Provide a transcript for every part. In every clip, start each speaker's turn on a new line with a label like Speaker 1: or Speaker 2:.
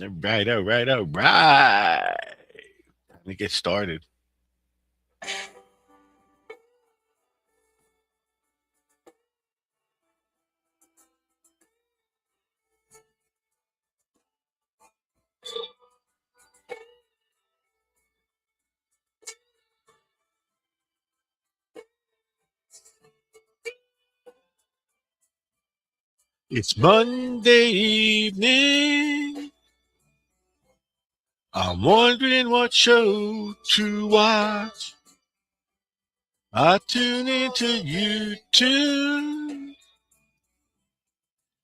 Speaker 1: All right, all right, all right. Let me get started. It's Monday evening. I'm wondering what show to watch. I tune into YouTube,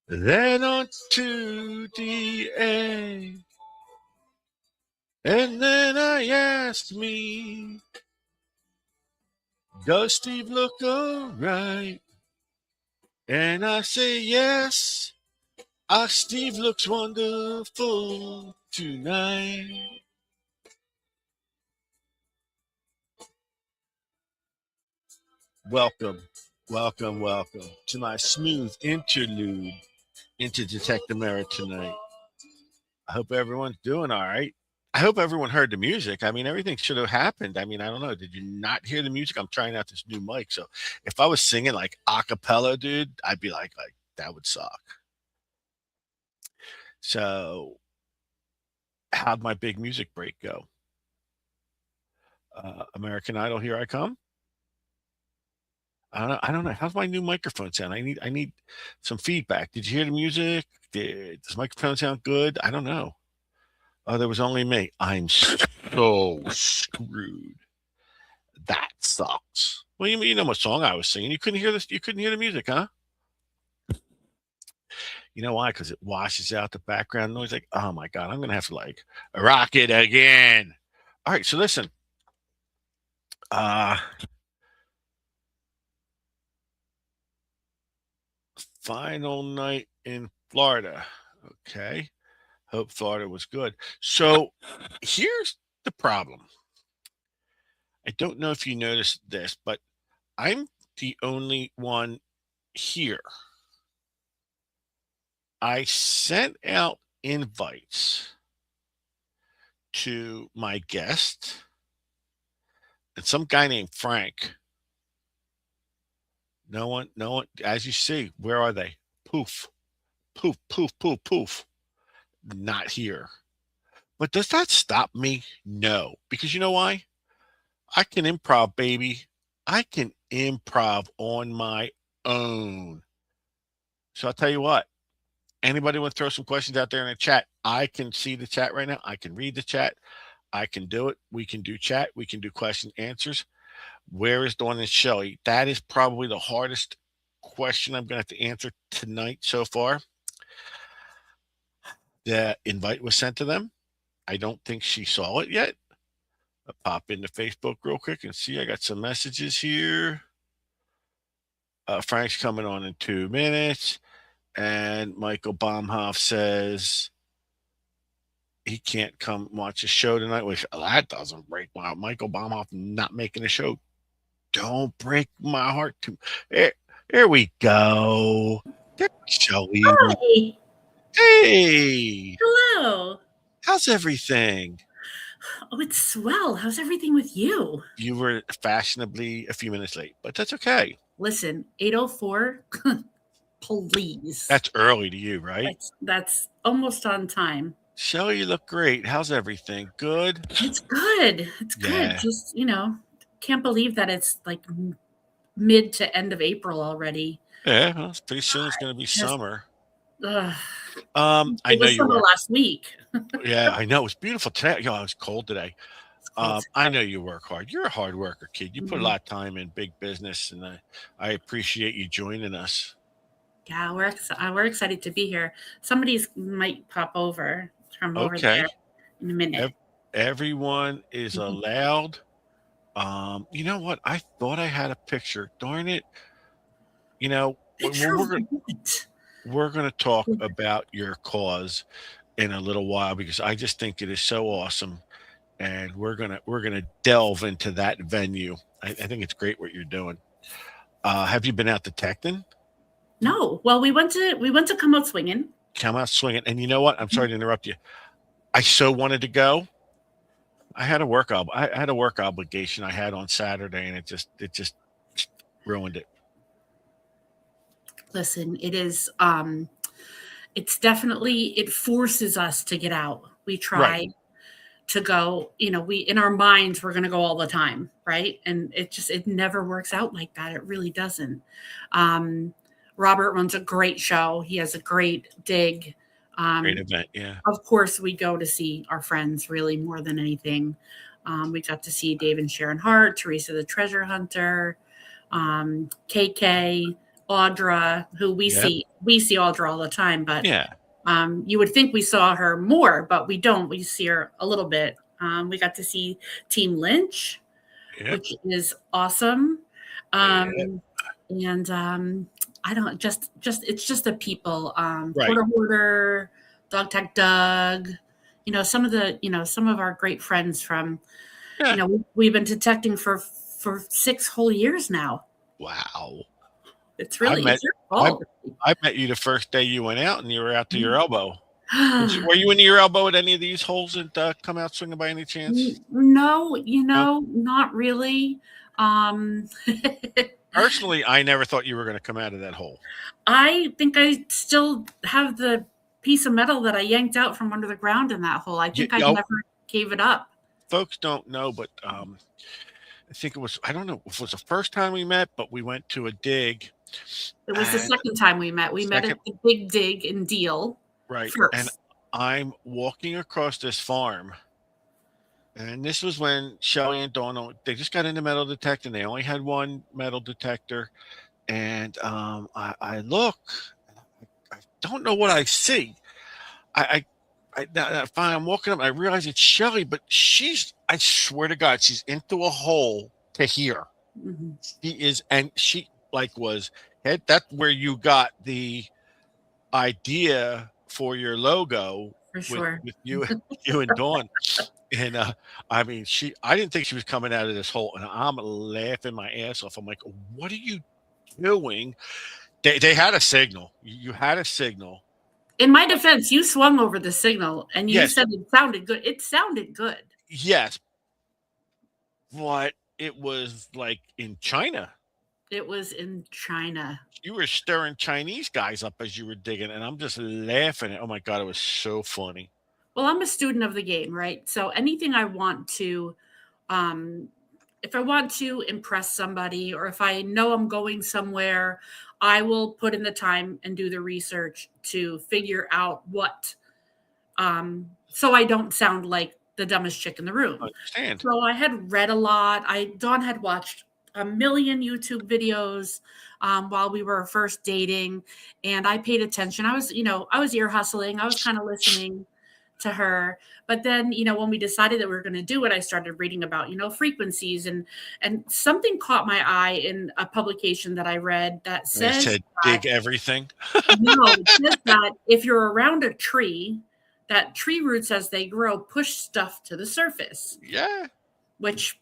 Speaker 1: then on to DA, and then I ask me, does Steve look alright? And I say yes. Steve looks wonderful tonight. Welcome, welcome, welcome to my smooth interlude into Detective Merit tonight. I hope everyone's doing all right. I hope everyone heard the music. I mean, everything should have happened. I mean, I don't know. Did you not hear the music? I'm trying out this new mic. So if I was singing like a cappella, dude, I'd be like, that would suck. So how'd my big music break go? American Idol, here I come. I don't know. How's my new microphone sound? I need some feedback. Did you hear the music? Does microphone sound good? I don't know. Oh, there was only me. I'm so screwed. That sucks. Well, you know what song I was singing. You couldn't hear this. You couldn't hear the music, huh? You know why? Because it washes out the background noise. Like, oh my god, I'm gonna have to like rock it again. All right, so listen. Uh Final night in Florida. Okay. Hope Florida was good. So here's the problem. I don't know if you noticed this, but I'm the only one here. I sent out invites to my guest and some guy named Frank. No one, as you see, where are they? Poof, poof, poof, poof, poof. Not here. But does that stop me? No. Because you know why? I can improv, baby. I can improv on my own. So I'll tell you what, anybody want to throw some questions out there in the chat? I can see the chat right now. I can read the chat. I can do it. We can do chat. We can do question answers. Where is Dawn and Shelly? That is probably the hardest question I'm going to have to answer tonight so far. The invite was sent to them. I don't think she saw it yet. I'll pop into Facebook real quick and see. I got some messages here. Frank's coming on in 2 minutes. And Michael Baumhoff says he can't come watch a show tonight. Which that doesn't break my heart. Michael Baumhoff not making a show. Don't break my heart too. There we go. There's Shelly.
Speaker 2: Hi.
Speaker 1: Hey,
Speaker 2: Hello.
Speaker 1: how's everything?
Speaker 2: Oh, it's swell. How's everything with you?
Speaker 1: You were fashionably a few minutes late, but that's okay.
Speaker 2: Listen, 8:04. Please.
Speaker 1: That's early to you, right?
Speaker 2: That's almost on time.
Speaker 1: Shelly, you look great. How's everything? Good?
Speaker 2: It's good. It's good.
Speaker 1: Yeah.
Speaker 2: Just, can't believe that it's like mid to end of April already.
Speaker 1: Yeah, well, pretty soon it's going to be
Speaker 2: Just,
Speaker 1: summer.
Speaker 2: uh,
Speaker 1: I
Speaker 2: it
Speaker 1: know
Speaker 2: was
Speaker 1: you
Speaker 2: summer
Speaker 1: work.
Speaker 2: last week.
Speaker 1: Yeah, I know. It's beautiful today. Yo, it was cold today.
Speaker 2: It's cold.
Speaker 1: I know you work hard. You're a hard worker, kid. You put a
Speaker 2: Mhm.
Speaker 1: lot of time in big business, and I appreciate you joining us.
Speaker 2: Yeah, we're excited to be here. Somebody's might pop over from over there
Speaker 1: Okay.
Speaker 2: in a minute.
Speaker 1: Everyone is
Speaker 2: Mhm.
Speaker 1: allowed. You know what? I thought I had a picture. Darn it. You know,
Speaker 2: Picture of what?
Speaker 1: we're gonna talk about your cause in a little while because I just think it is so awesome, and we're gonna delve into that venue. I think it's great what you're doing. Have you been out detecting?
Speaker 2: No. Well, we went to come out swinging.
Speaker 1: Come out swinging, and you know what? I'm sorry to interrupt you. I so wanted to go. I had a work obligation I had on Saturday, and it just ruined it.
Speaker 2: Listen, it's definitely, it forces us to get out. We
Speaker 1: Right.
Speaker 2: try to go, we in our minds we're going to go all the time, right? And it never works out like that. It really doesn't. um Robert runs a great show. He has a great dig.
Speaker 1: Great
Speaker 2: um
Speaker 1: event. Yeah.
Speaker 2: of course we go to see our friends really more than anything. We got to see Dave and Sharon Hart, Teresa the Treasure Hunter, KK, Audra, who
Speaker 1: Yep.
Speaker 2: we see Audra all the time, but
Speaker 1: Yeah.
Speaker 2: you would think we saw her more, but we don't. We see her a little bit. We got to see Team Lynch,
Speaker 1: Yep.
Speaker 2: which is awesome.
Speaker 1: Yep.
Speaker 2: And I don't it's just the people.
Speaker 1: Right.
Speaker 2: Quarter Hoarder, Dog Tech Doug, some of our great friends from,
Speaker 1: Yeah.
Speaker 2: we've been detecting for 6 whole years now.
Speaker 1: Wow. I
Speaker 2: It's
Speaker 1: met
Speaker 2: your
Speaker 1: I
Speaker 2: fault.
Speaker 1: I met you the first day you went out, and you were out to your elbow. Were you into your elbow at any of these holes that come out swinging by any chance?
Speaker 2: No,
Speaker 1: No.
Speaker 2: not really. Um,
Speaker 1: Personally, I never thought you were going to come out of that hole.
Speaker 2: I think I still have the piece of metal that I yanked out from under the ground in that hole. I
Speaker 1: You,
Speaker 2: think I've
Speaker 1: oh,
Speaker 2: never gave it up.
Speaker 1: folks don't know, but I think it was, I don't know if it was the first time we met, but we went to a dig,
Speaker 2: It was the
Speaker 1: and
Speaker 2: second time we met. We met
Speaker 1: second,
Speaker 2: at the Big Dig in Deal
Speaker 1: right, and
Speaker 2: first.
Speaker 1: I'm walking across this farm, and this was when Shelley and Dawn, they just got into metal detecting. They only had one metal detector, and I look, I don't know what I see. I, finally, I'm walking up, and I realize it's Shelley, but I swear to God, she's into a hole to here.
Speaker 2: Mhm.
Speaker 1: She is, and she like was head. That's where you got the idea for your logo
Speaker 2: For
Speaker 1: with
Speaker 2: sure.
Speaker 1: you you and Dawn. And I mean, I didn't think she was coming out of this hole, and I'm laughing my ass off. I'm like, what are you doing? They had a signal. You had a signal.
Speaker 2: In my defense, you swung over the signal and you
Speaker 1: Yes,
Speaker 2: said it sounded good. It sounded good.
Speaker 1: yes, but it was like in China.
Speaker 2: It was in China.
Speaker 1: You were stirring Chinese guys up as you were digging, and I'm just laughing. Oh my God, it was so funny.
Speaker 2: Well, I'm a student of the game, right? So anything I want to, um, if I want to impress somebody or if I know I'm going somewhere, I will put in the time and do the research to figure out so I don't sound like the dumbest chick in the room.
Speaker 1: Understand?
Speaker 2: So I had read a lot. Dawn had watched a million YouTube videos while we were first dating, and I paid attention. I was ear hustling. I was kind of listening to her. But then, when we decided that we were going to do it, I started reading about, frequencies, and something caught my eye in a publication that I read that
Speaker 1: And I
Speaker 2: says
Speaker 1: said,
Speaker 2: that
Speaker 1: dig everything.
Speaker 2: no, it says that if you're around a tree, that tree roots as they grow push stuff to the surface,
Speaker 1: Yeah,
Speaker 2: which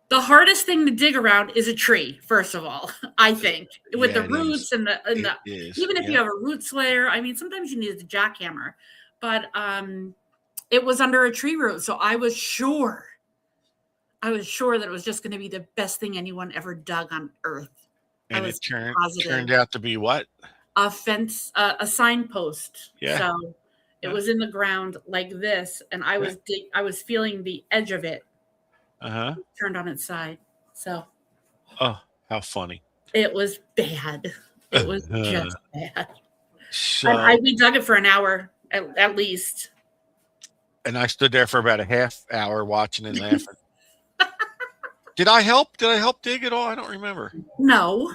Speaker 2: the hardest thing to dig around is a tree, first of all. I think with
Speaker 1: yeah,
Speaker 2: the
Speaker 1: it is.
Speaker 2: roots and
Speaker 1: It
Speaker 2: the
Speaker 1: is.
Speaker 2: even if you
Speaker 1: Yeah.
Speaker 2: have a root slayer, I mean sometimes you need a jackhammer, but it was under a tree root, so I was sure that it was just going to be the best thing anyone ever dug on earth. I
Speaker 1: And
Speaker 2: was
Speaker 1: it turned
Speaker 2: positive.
Speaker 1: out to be what?
Speaker 2: A fence, a signpost.
Speaker 1: Yeah.
Speaker 2: So it
Speaker 1: Yeah.
Speaker 2: was in the ground like this, and
Speaker 1: Yeah.
Speaker 2: I was feeling the edge of it
Speaker 1: Uh-huh.
Speaker 2: turned on its side. So
Speaker 1: Oh, how funny.
Speaker 2: it was bad. It was just bad. And
Speaker 1: So,
Speaker 2: we dug it for an hour at least.
Speaker 1: and I stood there for about a half hour watching and laughing. Did I help? Did I help dig at all? I don't remember.
Speaker 2: No,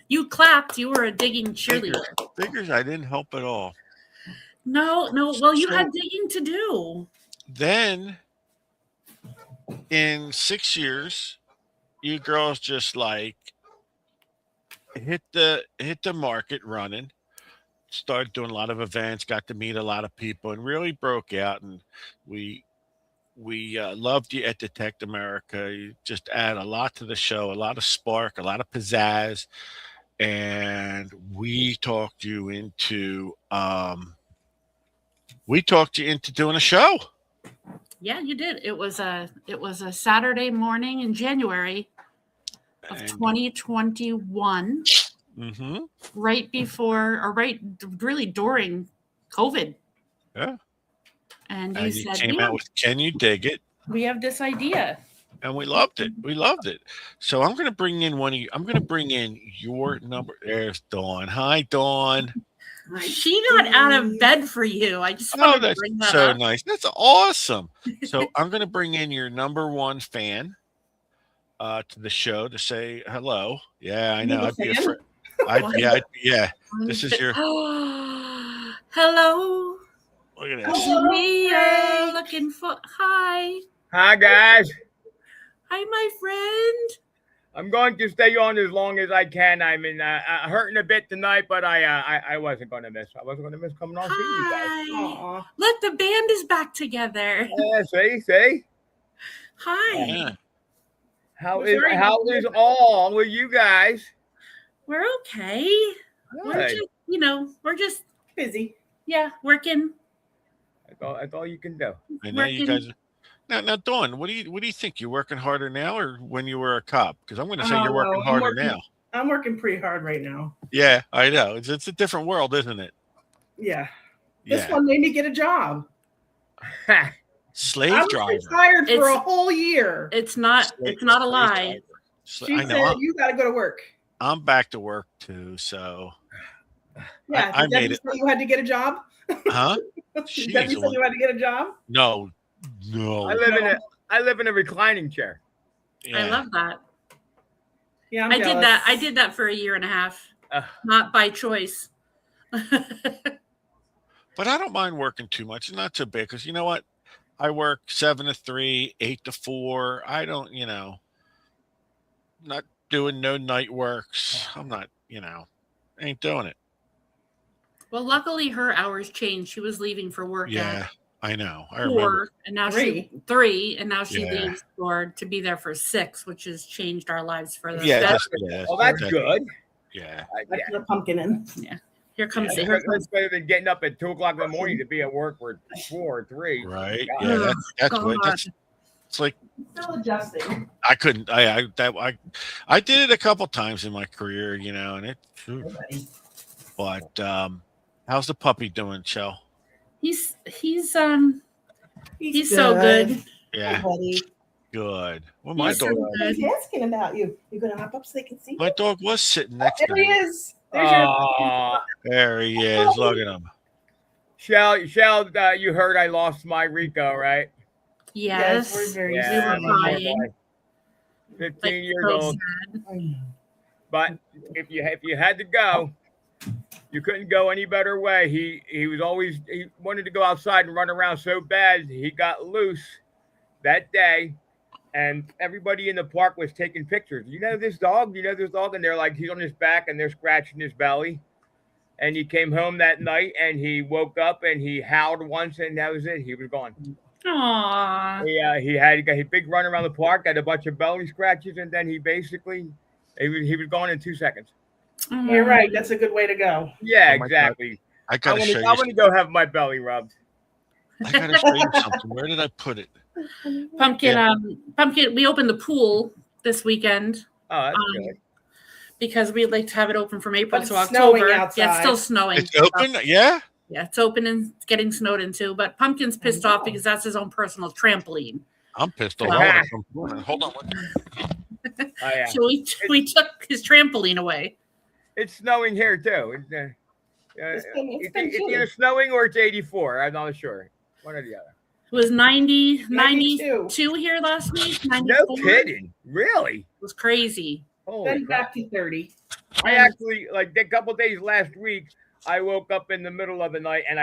Speaker 2: you clapped. You were a digging
Speaker 1: Figures,
Speaker 2: cheerleader.
Speaker 1: figures I didn't help at all.
Speaker 2: No, no. Well, you
Speaker 1: So
Speaker 2: had digging to do.
Speaker 1: then in 6 years, you girls just like hit the market running, started doing a lot of events, got to meet a lot of people, and really broke out. And we loved you at Detect America. You just add a lot to the show, a lot of spark, a lot of pizzazz. and we talked you into doing a show.
Speaker 2: Yeah, you did. It was a Saturday morning in January of
Speaker 1: And
Speaker 2: 2021,
Speaker 1: mm-hmm,
Speaker 2: right before or right really during COVID.
Speaker 1: yeah.
Speaker 2: And you
Speaker 1: And you
Speaker 2: said,
Speaker 1: came out with Can You Dig It?
Speaker 2: we have this idea.
Speaker 1: And we loved it. We loved it. So I'm gonna bring in I'm gonna bring in your number. There's Dawn. Hi, Dawn.
Speaker 2: She got out of bed for you. I just
Speaker 1: Oh,
Speaker 2: wanted to
Speaker 1: that's
Speaker 2: bring that
Speaker 1: so
Speaker 2: up.
Speaker 1: nice. That's awesome. So I'm gonna bring in your number one fan to the show to say hello. Yeah, I know. I'd be afraid. Yeah. This is your
Speaker 2: Hello.
Speaker 1: look at
Speaker 2: Is
Speaker 1: this.
Speaker 2: it me you're looking for? Hi.
Speaker 3: Hi, guys.
Speaker 2: Hi, my friend.
Speaker 3: I'm going to stay on as long as I can. I'm hurting a bit tonight, but I wasn't going to miss. I wasn't going to miss coming on to see you guys.
Speaker 2: Hi. Look, the band is back together.
Speaker 3: Yeah, see?
Speaker 2: Hi.
Speaker 1: Yeah.
Speaker 3: How is all with you guys?
Speaker 2: We're okay.
Speaker 3: Good.
Speaker 2: We're just
Speaker 4: busy.
Speaker 2: Yeah, working.
Speaker 3: That's all you can do.
Speaker 1: I know you guys. Now, Dawn, what do you think? You working harder now, or when you were a cop? Because I'm going to say you're working harder now.
Speaker 4: I'm working pretty hard right now.
Speaker 1: Yeah, I know. It's a different world, isn't it?
Speaker 4: Yeah. This one made me get a job.
Speaker 1: Slave driver.
Speaker 4: I was retired for a whole year.
Speaker 2: It's not a lie.
Speaker 4: She said you got to go to work.
Speaker 1: I'm back to work too, so
Speaker 4: yeah. I made it. You had to get a job.
Speaker 1: Huh?
Speaker 4: Did that you say you had to get a job?
Speaker 1: No.
Speaker 3: I live in a reclining chair.
Speaker 2: Yeah. I love that.
Speaker 4: Yeah,
Speaker 2: I did that for a year and a half, not by choice.
Speaker 1: But I don't mind working too much. It's not too big because you know what? I work 7 to 3, 8 to 4. I don't, not doing no night works. I'm not, ain't doing it.
Speaker 2: Well, luckily her hours changed. She was leaving for work.
Speaker 1: Yeah, I know. I
Speaker 2: 4,
Speaker 1: remember.
Speaker 2: And now 3, and now she leaves to be there for 6, which has changed our lives for the better.
Speaker 3: Well, that's good.
Speaker 1: Yeah.
Speaker 4: That's the pumpkin in.
Speaker 2: Yeah. Here comes
Speaker 3: That's better than getting up at 2:00 in the morning to be at work for 4 or 3.
Speaker 1: Right. Yeah, that's what it's like.
Speaker 4: Still adjusting.
Speaker 1: I couldn't. I did it a couple times in my career, and it. But how's the puppy doing, Shel?
Speaker 2: He's so good.
Speaker 1: Yeah.
Speaker 4: Buddy.
Speaker 1: Good. Well, my dog.
Speaker 4: He's asking about you. You gonna hop up so they can see?
Speaker 1: My dog was sitting next to me.
Speaker 4: There he is.
Speaker 1: There he is. Look at him.
Speaker 3: Shel, you heard I lost my Rico, right?
Speaker 2: Yes.
Speaker 4: We're very
Speaker 2: we were crying.
Speaker 3: 15 years old. But if you had to go, you couldn't go any better way. He wanted to go outside and run around so bad he got loose that day. And everybody in the park was taking pictures. You know this dog? And they're like, he's on his back and they're scratching his belly. And he came home that night and he woke up and he howled once and that was it. He was gone.
Speaker 2: Aww.
Speaker 3: Yeah, he had a big run around the park, had a bunch of belly scratches, and then he was gone in 2 seconds.
Speaker 4: You're right. That's a good way to go.
Speaker 3: Yeah, exactly.
Speaker 1: I want
Speaker 3: to go have my belly rubbed.
Speaker 1: I gotta show you something. Where did I put it?
Speaker 2: Pumpkin. We opened the pool this weekend.
Speaker 3: Oh, that's good.
Speaker 2: Because we'd like to have it open from April to
Speaker 4: October.
Speaker 2: Yeah, it's still snowing.
Speaker 1: It's open, yeah.
Speaker 2: Yeah, it's open and it's getting snowed into. But Pumpkin's pissed off because that's his own personal trampoline.
Speaker 1: I'm pissed off. Hold on.
Speaker 2: So we took his trampoline away.
Speaker 3: It's snowing here too. It's either snowing or it's 84. I'm not sure. One or the other.
Speaker 2: It was 92 here last week. 94.
Speaker 3: No kidding. Really?
Speaker 2: It was crazy.
Speaker 4: Then back to 30.
Speaker 3: I actually, like a couple of days last week, I woke up in the middle of the night and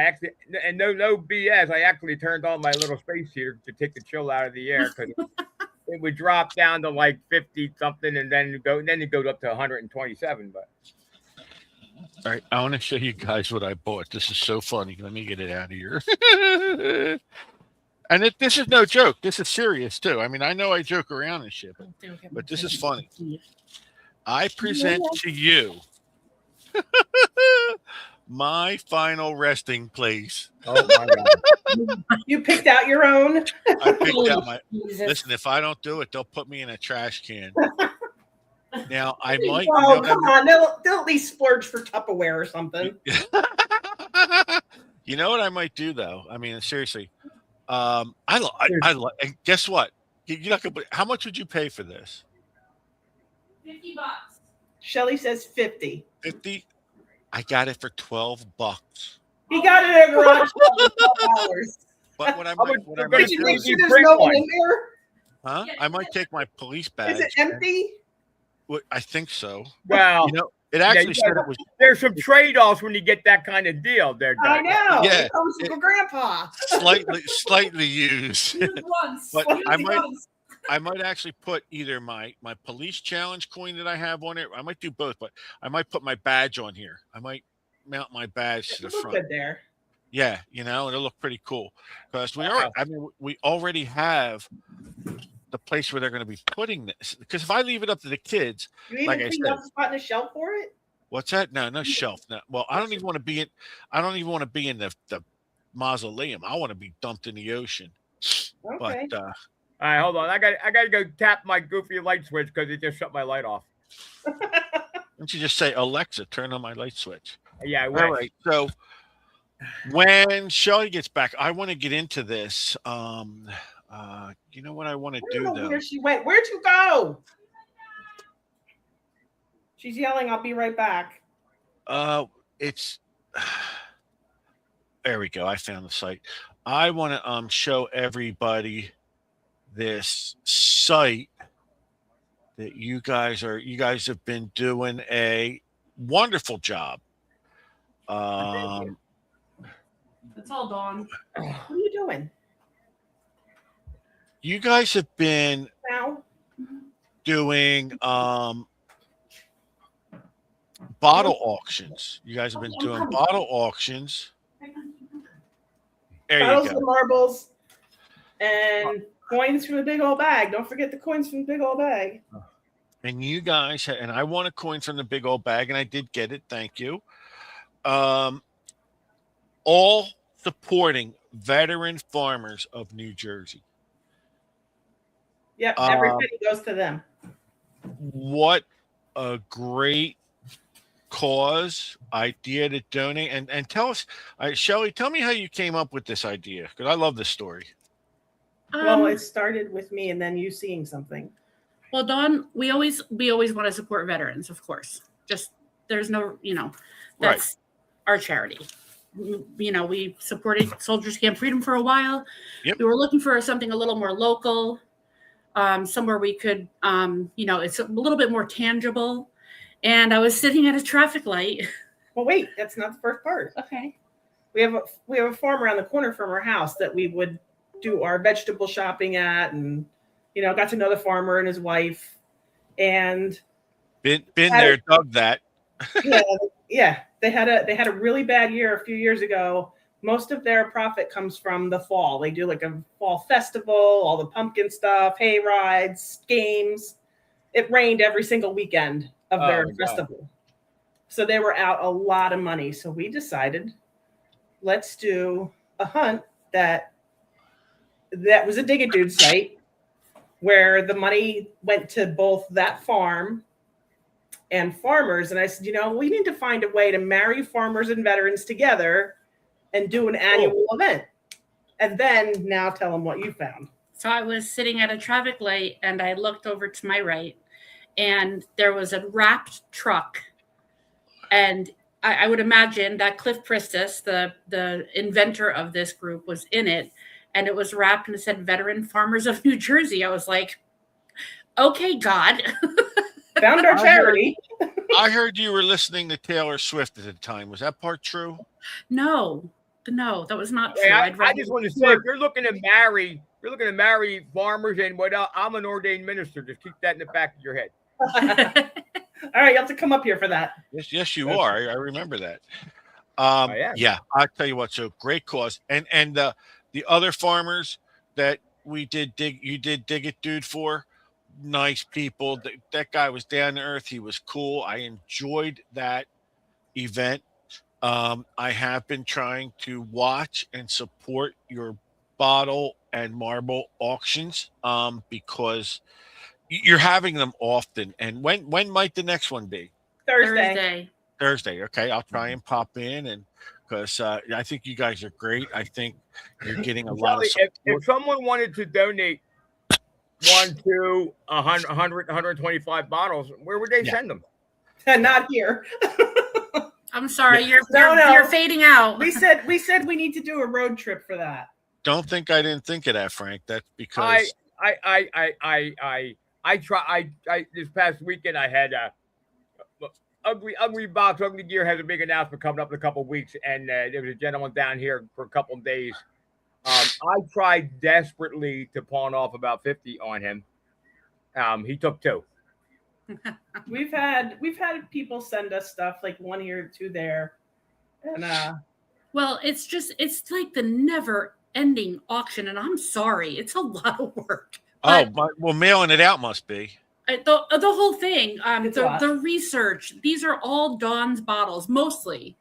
Speaker 3: no BS, I actually turned on my little space heater to take the chill out of the air because it would drop down to like 50 something and then it goes up to 127. But
Speaker 1: all right, I want to show you guys what I bought. This is so funny. Let me get it out of here. And this is no joke. This is serious too. I mean, I know I joke around and shit, but this is funny. I present to you My final resting place.
Speaker 3: Oh my God.
Speaker 4: You picked out your own.
Speaker 1: I picked out my.
Speaker 2: Jesus.
Speaker 1: Listen, if I don't do it, they'll put me in a trash can. Now I might.
Speaker 4: Oh, come on. They'll at least splurge for Tupperware or something.
Speaker 1: You know what I might do though? I mean, seriously. And guess what? You're not gonna. How much would you pay for this?
Speaker 2: $50.
Speaker 4: Shelly says 50.
Speaker 1: 50. I got it for $12.
Speaker 4: He got it at a garage sale for 12 hours.
Speaker 1: But what I
Speaker 3: How
Speaker 1: might,
Speaker 3: much
Speaker 1: what
Speaker 3: they're
Speaker 1: I
Speaker 3: gonna
Speaker 1: might
Speaker 4: Did you
Speaker 1: do,
Speaker 4: make
Speaker 3: do?
Speaker 4: sure
Speaker 3: You
Speaker 4: there's
Speaker 3: print
Speaker 4: no one
Speaker 3: one.
Speaker 4: in there?
Speaker 1: huh? I might take my police badge.
Speaker 4: Is it empty?
Speaker 1: I think so.
Speaker 3: Well,
Speaker 1: You know, it
Speaker 3: yeah,
Speaker 1: actually
Speaker 3: you
Speaker 1: said
Speaker 3: gotta-
Speaker 1: it was
Speaker 3: there's some trade-offs when you get that kind of deal. There,
Speaker 4: I
Speaker 3: Doug.
Speaker 4: know.
Speaker 1: Yeah,
Speaker 4: It comes from Grandpa.
Speaker 1: slightly used.
Speaker 2: Use once.
Speaker 1: But
Speaker 2: Use
Speaker 1: I might-
Speaker 2: once.
Speaker 1: I might actually put either my police challenge coin that I have on it. I might do both, but I might put my badge on here. I might mount my badge to the
Speaker 4: It looked
Speaker 1: front.
Speaker 4: good there.
Speaker 1: Yeah, it'll look pretty cool because
Speaker 3: Wow.
Speaker 1: we already have the place where they're going to be putting this. Because if I leave it up to the kids,
Speaker 4: You even
Speaker 1: like I
Speaker 4: cleaned
Speaker 1: said,
Speaker 4: up the spot in the shelf for it?
Speaker 1: what's that? No shelf. No. Well, I don't even want to be in. I don't even want to be in the mausoleum. I want to be dumped in the ocean.
Speaker 4: Okay.
Speaker 1: But
Speaker 3: All right, hold on. I got to go tap my goofy light switch because it just shut my light off.
Speaker 1: don't you just say, Alexa, turn on my light switch?
Speaker 3: Yeah, I
Speaker 1: All
Speaker 3: wish.
Speaker 1: right. So when Shelly gets back, I want to get into this. You know what I want to
Speaker 4: I
Speaker 1: do
Speaker 4: don't know
Speaker 1: though?
Speaker 4: where she went. Where'd you go? She's yelling, I'll be right back.
Speaker 1: It's there we go. I found the site. I want to show everybody this site that you guys have been doing a wonderful job.
Speaker 2: It's all Dawn.
Speaker 4: What are you doing
Speaker 1: You guys have been
Speaker 4: now?
Speaker 1: doing bottle auctions. You guys have been doing bottle auctions. There
Speaker 4: Bottles
Speaker 1: you
Speaker 4: of
Speaker 1: go.
Speaker 4: marbles and coins from the big old bag. Don't forget the coins from the big old bag.
Speaker 1: And you guys, and I won a coin from the big old bag, and I did get it. Thank you. All supporting veteran farmers of New Jersey.
Speaker 4: Yep, every penny goes to them.
Speaker 1: What a great cause idea to donate. And tell us, Shelly, tell me how you came up with this idea, because I love this story.
Speaker 4: Well, it started with me and then you seeing something.
Speaker 2: Well, Dawn, we always want to support veterans, of course. Just there's no, that's our charity. We supported Soldiers Camp Freedom for a while.
Speaker 1: Yep.
Speaker 2: We were looking for something a little more local, somewhere we could, it's a little bit more tangible. And I was sitting at a traffic light.
Speaker 4: Well, wait, that's not the first part.
Speaker 2: Okay.
Speaker 4: We have a farm around the corner from our house that we would do our vegetable shopping at, and got to know the farmer and his wife, and
Speaker 1: Been there, dug that.
Speaker 4: yeah. They had a really bad year a few years ago. Most of their profit comes from the fall. They do like a fall festival, all the pumpkin stuff, hay rides, games. It rained every single weekend of their festival. So they were out a lot of money. So we decided, let's do a hunt that was a Dig It Dude site where the money went to both that farm and farmers. And I said, we need to find a way to marry farmers and veterans together and do an annual event. And then now tell them what you found.
Speaker 2: So I was sitting at a traffic light and I looked over to my right and there was a wrapped truck. And I would imagine that Cliff Pristis, the inventor of this group, was in it. And it was wrapped and it said Veteran Farmers of New Jersey. I was like, okay, God.
Speaker 4: Found our charity.
Speaker 1: I heard you were listening to Taylor Swift at the time. Was that part true?
Speaker 2: No, that was not true.
Speaker 3: Hey, I just want to say, if you're looking to marry farmers and whatnot, I'm an ordained minister. Just keep that in the back of your head.
Speaker 4: All right, you have to come up here for that.
Speaker 1: Yes, you are. I remember that. Yeah, I'll tell you what. So great cause, and the other farmers that you did Dig It Dude for, nice people. That guy was down to earth. He was cool. I enjoyed that event. I have been trying to watch and support your bottle and marble auctions because you're having them often. And when might the next one be?
Speaker 4: Thursday.
Speaker 1: Thursday. Okay, I'll try and pop in and because I think you guys are great. I think you're getting a lot of
Speaker 3: Shelli,
Speaker 1: support.
Speaker 3: if someone wanted to donate 125 bottles, where would they send them?
Speaker 4: Not here.
Speaker 2: I'm sorry,
Speaker 1: Yeah.
Speaker 2: you're fading out.
Speaker 4: We said we need to do a road trip for that.
Speaker 1: Don't think I didn't think of that, Frank. That's because
Speaker 3: I try. I this past weekend I had ugly box. Ugly Gear has a big announcement coming up in a couple of weeks, and there was a gentleman down here for a couple of days. I tried desperately to pawn off about 50 on him. He took 2.
Speaker 4: We've had people send us stuff like 1 here, 2 there, and
Speaker 2: well, it's like the never ending auction, and I'm sorry, it's a lot of work.
Speaker 1: well, mailing it out must be.
Speaker 2: The whole thing, the research. These are all Dawn's bottles, mostly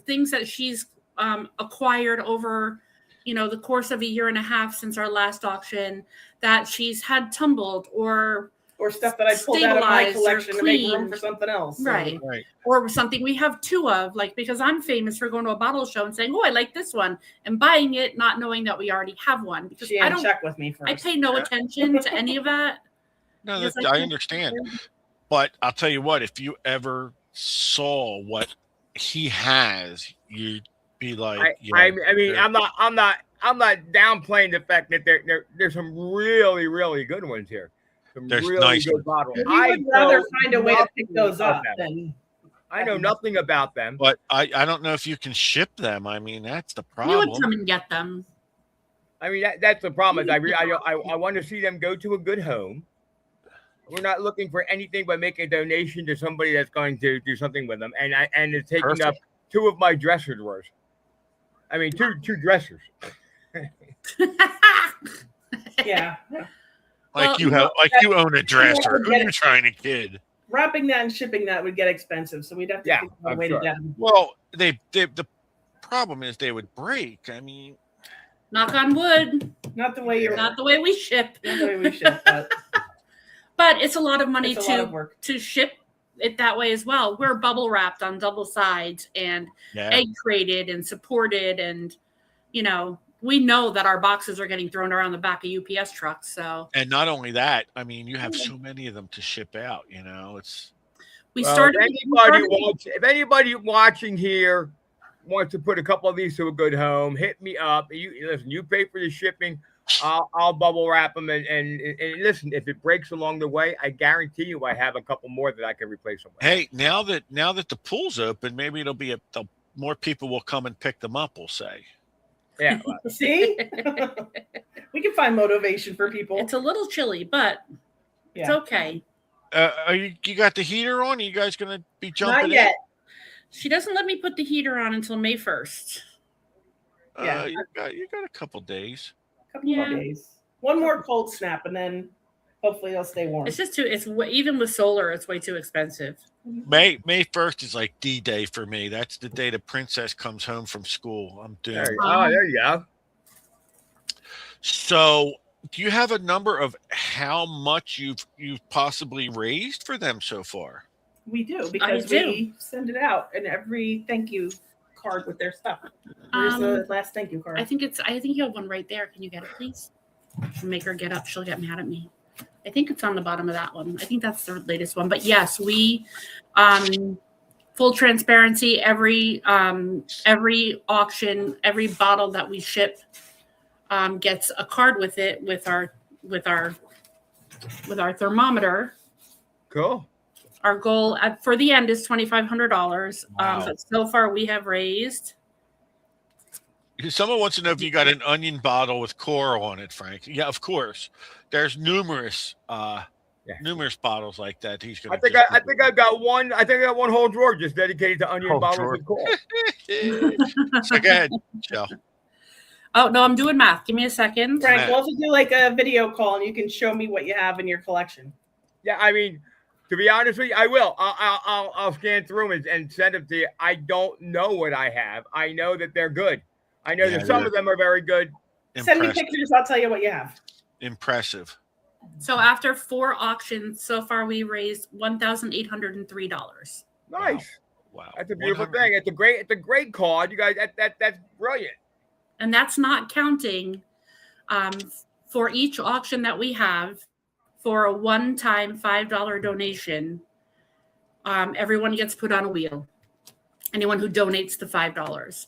Speaker 2: things that she's acquired over, the course of a year and a half since our last auction, that she's had tumbled or
Speaker 4: stuff that I pulled out of my collection to make room for something else.
Speaker 2: Right. Or something we have 2 of, like, because I'm famous for going to a bottle show and saying, oh, I like this one, and buying it, not knowing that we already have one. Because
Speaker 4: she didn't check with me first.
Speaker 2: I pay no attention to any of that.
Speaker 1: No, I understand. But I'll tell you what, if you ever saw what he has, you'd be like,
Speaker 3: I mean, I'm not downplaying the fact that there's some really, really good ones here.
Speaker 1: There's
Speaker 3: really
Speaker 1: nice
Speaker 3: good bottles.
Speaker 4: We would rather find a way to pick those up than.
Speaker 3: I know nothing about them.
Speaker 1: But I don't know if you can ship them. I mean, that's the problem.
Speaker 2: You would come and get them.
Speaker 3: I mean, that's the problem. I want to see them go to a good home. We're not looking for anything but make a donation to somebody that's going to do something with them. And it's taking up 2 of my dresser drawers. I mean, two dressers.
Speaker 4: Yeah.
Speaker 1: You own a dresser. Who are you trying to kid?
Speaker 4: Wrapping that and shipping that would get expensive, so we'd have to figure out a way to get them.
Speaker 1: Well, the problem is they would break. I mean,
Speaker 2: knock on wood.
Speaker 4: Not the way
Speaker 2: we ship.
Speaker 4: Not the way we ship,
Speaker 2: but it's a lot of money
Speaker 4: to
Speaker 2: ship it that way as well. We're bubble wrapped on double sides and egg crated and supported, and we know that our boxes are getting thrown around the back of UPS trucks. So,
Speaker 1: and not only that, I mean, you have so many of them to ship out. It's.
Speaker 3: If anybody watching here wants to put a couple of these to a good home, hit me up. You pay for the shipping. I'll bubble wrap them and listen. If it breaks along the way, I guarantee you I have a couple more that I can replace them with.
Speaker 1: Hey, now that the pool's open, maybe it'll be more people will come and pick them up. We'll say.
Speaker 3: Yeah.
Speaker 4: See, we can find motivation for people.
Speaker 2: It's a little chilly, but it's okay.
Speaker 1: Are you got the heater on? Are you guys gonna be jumping?
Speaker 4: Not yet.
Speaker 2: She doesn't let me put the heater on until May 1st.
Speaker 4: Yeah,
Speaker 1: you got a couple days.
Speaker 4: More days. One more cold snap, and then hopefully it'll stay warm.
Speaker 2: It's just even with solar, it's way too expensive.
Speaker 1: May 1st is like D-Day for me. That's the day the princess comes home from school. I'm doing.
Speaker 3: There you go.
Speaker 1: So, do you have a number of how much you've possibly raised for them so far?
Speaker 4: We do, because we send it out in every thank you card with their stuff. Where's the last thank you card?
Speaker 2: I think you have one right there. Can you get it, please? Make her get up. She'll get mad at me. I think it's on the bottom of that one. I think that's the latest one. But yes, we full transparency, every auction, every bottle that we ship gets a card with it with our thermometer.
Speaker 3: Cool.
Speaker 2: Our goal for the end is $2,500.
Speaker 1: Wow.
Speaker 2: But so far we have raised.
Speaker 1: Someone wants to know if you got an onion bottle with coral on it, Frank. Yeah, of course. There's numerous bottles like that. He's going.
Speaker 3: I think I got one. I think I got one whole drawer just dedicated to onion bottles with coral.
Speaker 1: So go ahead, Shel.
Speaker 2: Oh no, I'm doing math. Give me a second.
Speaker 4: Frank, we'll have to do like a video call, and you can show me what you have in your collection.
Speaker 3: Yeah, I mean, To be honest with you, I will. I'll scan through them and send them to you. I don't know what I have. I know that they're good. I know that some of them are very good.
Speaker 4: Send me
Speaker 1: Impressive.
Speaker 4: pictures. I'll tell you what you have.
Speaker 1: Impressive.
Speaker 2: So after 4 auctions so far, we raised $1,803.
Speaker 3: Nice.
Speaker 1: Wow.
Speaker 3: That's a beautiful
Speaker 1: 100
Speaker 3: thing. It's a great card. You guys, that's brilliant.
Speaker 2: And that's not counting for each auction that we have for a one-time $5 donation. Everyone gets put on a wheel. Anyone who donates the $5.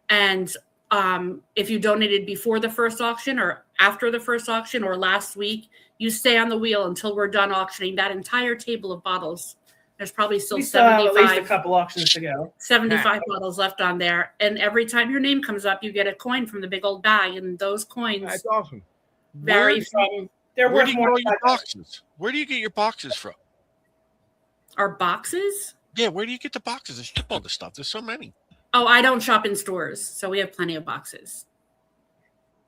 Speaker 2: And if you donated before the first auction or after the first auction or last week, you stay on the wheel until we're done auctioning that entire table of bottles. There's probably still
Speaker 4: We still have at
Speaker 2: 75,
Speaker 4: least a couple auctions to go.
Speaker 2: 75 bottles left on there. And every time your name comes up, you get a coin from the big old bag. And those coins
Speaker 3: That's awesome.
Speaker 2: vary from
Speaker 4: They're
Speaker 1: Where
Speaker 4: worth
Speaker 1: do you
Speaker 4: more
Speaker 1: get
Speaker 4: than
Speaker 1: your boxes? Where do you get your boxes from?
Speaker 2: our boxes.
Speaker 1: Yeah, where do you get the boxes? There's all this stuff. There's so many.
Speaker 2: Oh, I don't shop in stores, so we have plenty of boxes.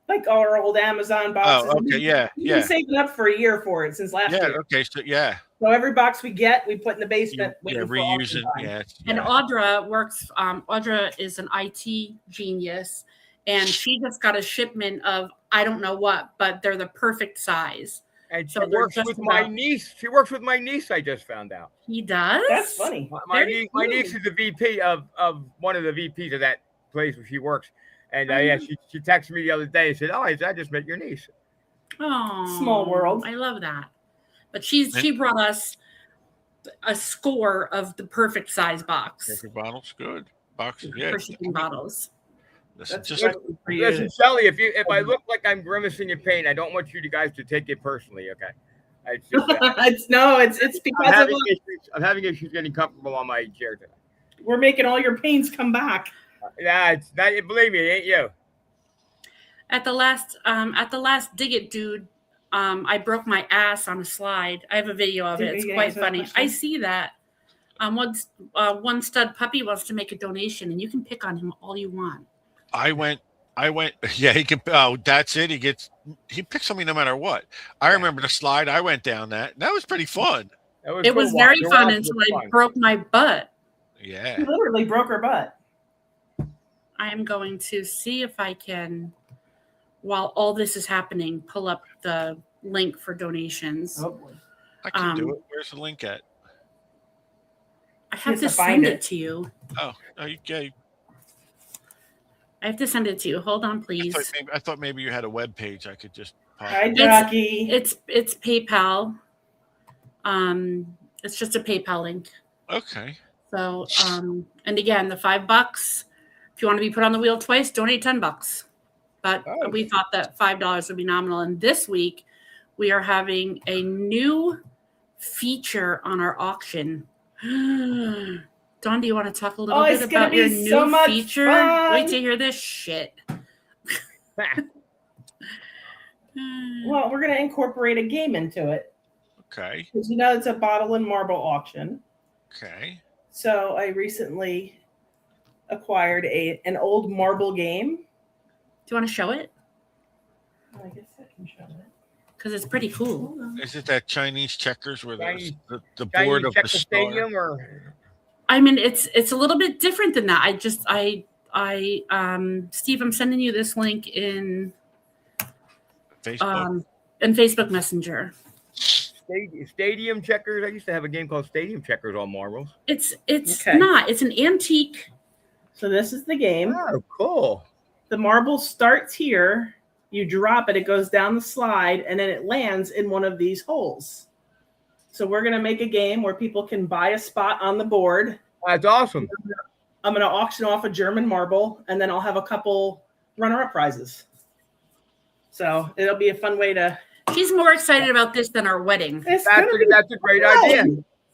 Speaker 4: like our old Amazon boxes.
Speaker 1: Oh, okay, yeah,
Speaker 4: We've
Speaker 1: yeah,
Speaker 4: been saving up for a year for it since last
Speaker 1: yeah.
Speaker 4: year.
Speaker 1: Okay, so yeah,
Speaker 4: So every box we get, we put in the basement.
Speaker 1: yeah,
Speaker 4: waiting for auction
Speaker 1: reusing.
Speaker 4: time.
Speaker 1: Yeah,
Speaker 2: And
Speaker 1: yeah.
Speaker 2: Audra works. Audra is an IT genius, and she just got a shipment of I don't know what, but they're the perfect size.
Speaker 3: And she
Speaker 2: So they're
Speaker 3: works
Speaker 2: just
Speaker 3: with my
Speaker 2: about-
Speaker 3: niece. She works with my niece. I just found out.
Speaker 2: He does.
Speaker 4: That's funny.
Speaker 3: My
Speaker 2: Very
Speaker 3: niece is the VP of one of the VPs of that place where she works. And yeah, she texted me the other day and said, "Oh, I just met your niece."
Speaker 2: Oh,
Speaker 4: Small world.
Speaker 2: I love that. But she brought us a score of the perfect size box
Speaker 1: Perfect bottles, good boxes. Yeah,
Speaker 2: for shipping bottles.
Speaker 1: listen,
Speaker 4: That's
Speaker 1: just
Speaker 4: exactly for you.
Speaker 3: Listen, Shelly, if I look like I'm grimacing in pain, I don't want you guys to take it personally. Okay. It's just,
Speaker 4: it's because
Speaker 3: I'm having issues getting comfortable on my chair today.
Speaker 4: we're making all your pains come back.
Speaker 3: Yeah, it's not. Believe me, it ain't you.
Speaker 2: At the last Dig It Dude, I broke my ass on a slide. I have a video of it. It's
Speaker 4: Did we
Speaker 2: quite
Speaker 4: answer that
Speaker 2: funny.
Speaker 4: question?
Speaker 2: I see that. One stud puppy wants to make a donation, and you can pick on him all you want.
Speaker 1: I went. Yeah, he can. Oh, that's it. He picks on me no matter what. I remember the slide. I went down that. That was pretty fun.
Speaker 2: It was very fun until I broke my butt.
Speaker 1: Yeah.
Speaker 4: You literally broke her butt.
Speaker 2: I am going to see if I can, while all this is happening, pull up the link for donations.
Speaker 4: Oh boy.
Speaker 1: I can do it. Where's the link at?
Speaker 2: I have
Speaker 4: have
Speaker 2: to
Speaker 4: to find
Speaker 2: send
Speaker 4: it.
Speaker 2: it to you.
Speaker 1: Oh, okay.
Speaker 2: I have to send it to you. Hold on,
Speaker 1: I
Speaker 2: please.
Speaker 1: thought maybe you had a web page. I could just.
Speaker 4: Hi, Jackie.
Speaker 2: It's PayPal. It's just a PayPal link.
Speaker 1: Okay.
Speaker 2: So, and again, the $5. If you want to be put on the wheel twice, donate $10. But
Speaker 3: Oh.
Speaker 2: we thought that $5 would be nominal. And this week, we are having a new feature on our auction. Don, do you want to talk a little bit
Speaker 4: it's gonna
Speaker 2: about your
Speaker 4: be
Speaker 2: new
Speaker 4: so much
Speaker 2: feature?
Speaker 4: fun.
Speaker 2: Wait to hear this shit.
Speaker 4: Well, we're going to incorporate a game into it.
Speaker 1: Okay.
Speaker 4: Because it's a bottle and marble auction.
Speaker 1: Okay.
Speaker 4: So I recently acquired an old marble game.
Speaker 2: Do you want to show it?
Speaker 4: I guess I can show it.
Speaker 2: Because it's pretty cool.
Speaker 4: Hold on.
Speaker 1: Is it that Chinese checkers where
Speaker 3: Chinese-
Speaker 1: the board of
Speaker 3: check
Speaker 1: the
Speaker 3: the
Speaker 1: star?
Speaker 3: stadium or
Speaker 2: I mean, it's a little bit different than that. Steve, I'm sending you this link in
Speaker 1: Facebook.
Speaker 2: Facebook Messenger.
Speaker 3: stadium checkers? I used to have a game called Stadium Checkers on marbles.
Speaker 2: It's
Speaker 4: Okay.
Speaker 2: not. It's an antique.
Speaker 4: So this is the game.
Speaker 3: Oh, cool.
Speaker 4: The marble starts here. You drop it. It goes down the slide, and then it lands in one of these holes. So we're going to make a game where people can buy a spot on the board.
Speaker 3: That's awesome.
Speaker 4: I'm going to auction off a German marble, and then I'll have a couple runner-up prizes. So it'll be a fun way to.
Speaker 2: She's more excited about this than our wedding.
Speaker 4: It's
Speaker 3: That's
Speaker 4: gonna be
Speaker 3: a great
Speaker 4: fun.
Speaker 3: idea.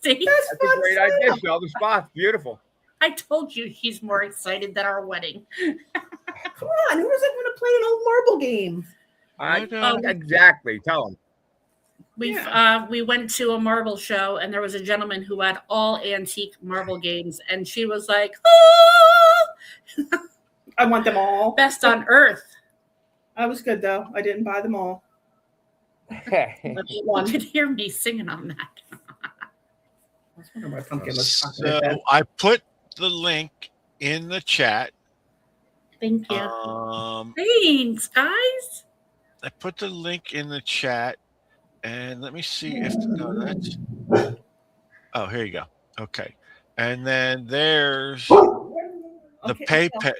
Speaker 2: See,
Speaker 4: That's
Speaker 3: That's a
Speaker 4: fun
Speaker 3: great
Speaker 4: stuff.
Speaker 3: idea. Shell the spots. Beautiful.
Speaker 2: I told you she's more excited than our wedding.
Speaker 4: Come on, who doesn't want to play an old marble game?
Speaker 1: I know.
Speaker 3: Exactly. Tell them.
Speaker 2: We went to a marble show, and there was a gentleman who had all antique marble games, and she was like, "Oh,
Speaker 4: I want them all.
Speaker 2: best on earth."
Speaker 4: I was good though. I didn't buy them all. I bought
Speaker 2: You
Speaker 4: one.
Speaker 2: could hear me singing on that.
Speaker 4: was wondering why pumpkin was talking
Speaker 1: So
Speaker 4: about that.
Speaker 1: I put the link in the chat.
Speaker 2: Thank you. Thanks, guys.
Speaker 1: I put the link in the chat, and let me see if that's. Oh, here you go. Okay, and then there's the
Speaker 4: Okay,
Speaker 1: PayPal.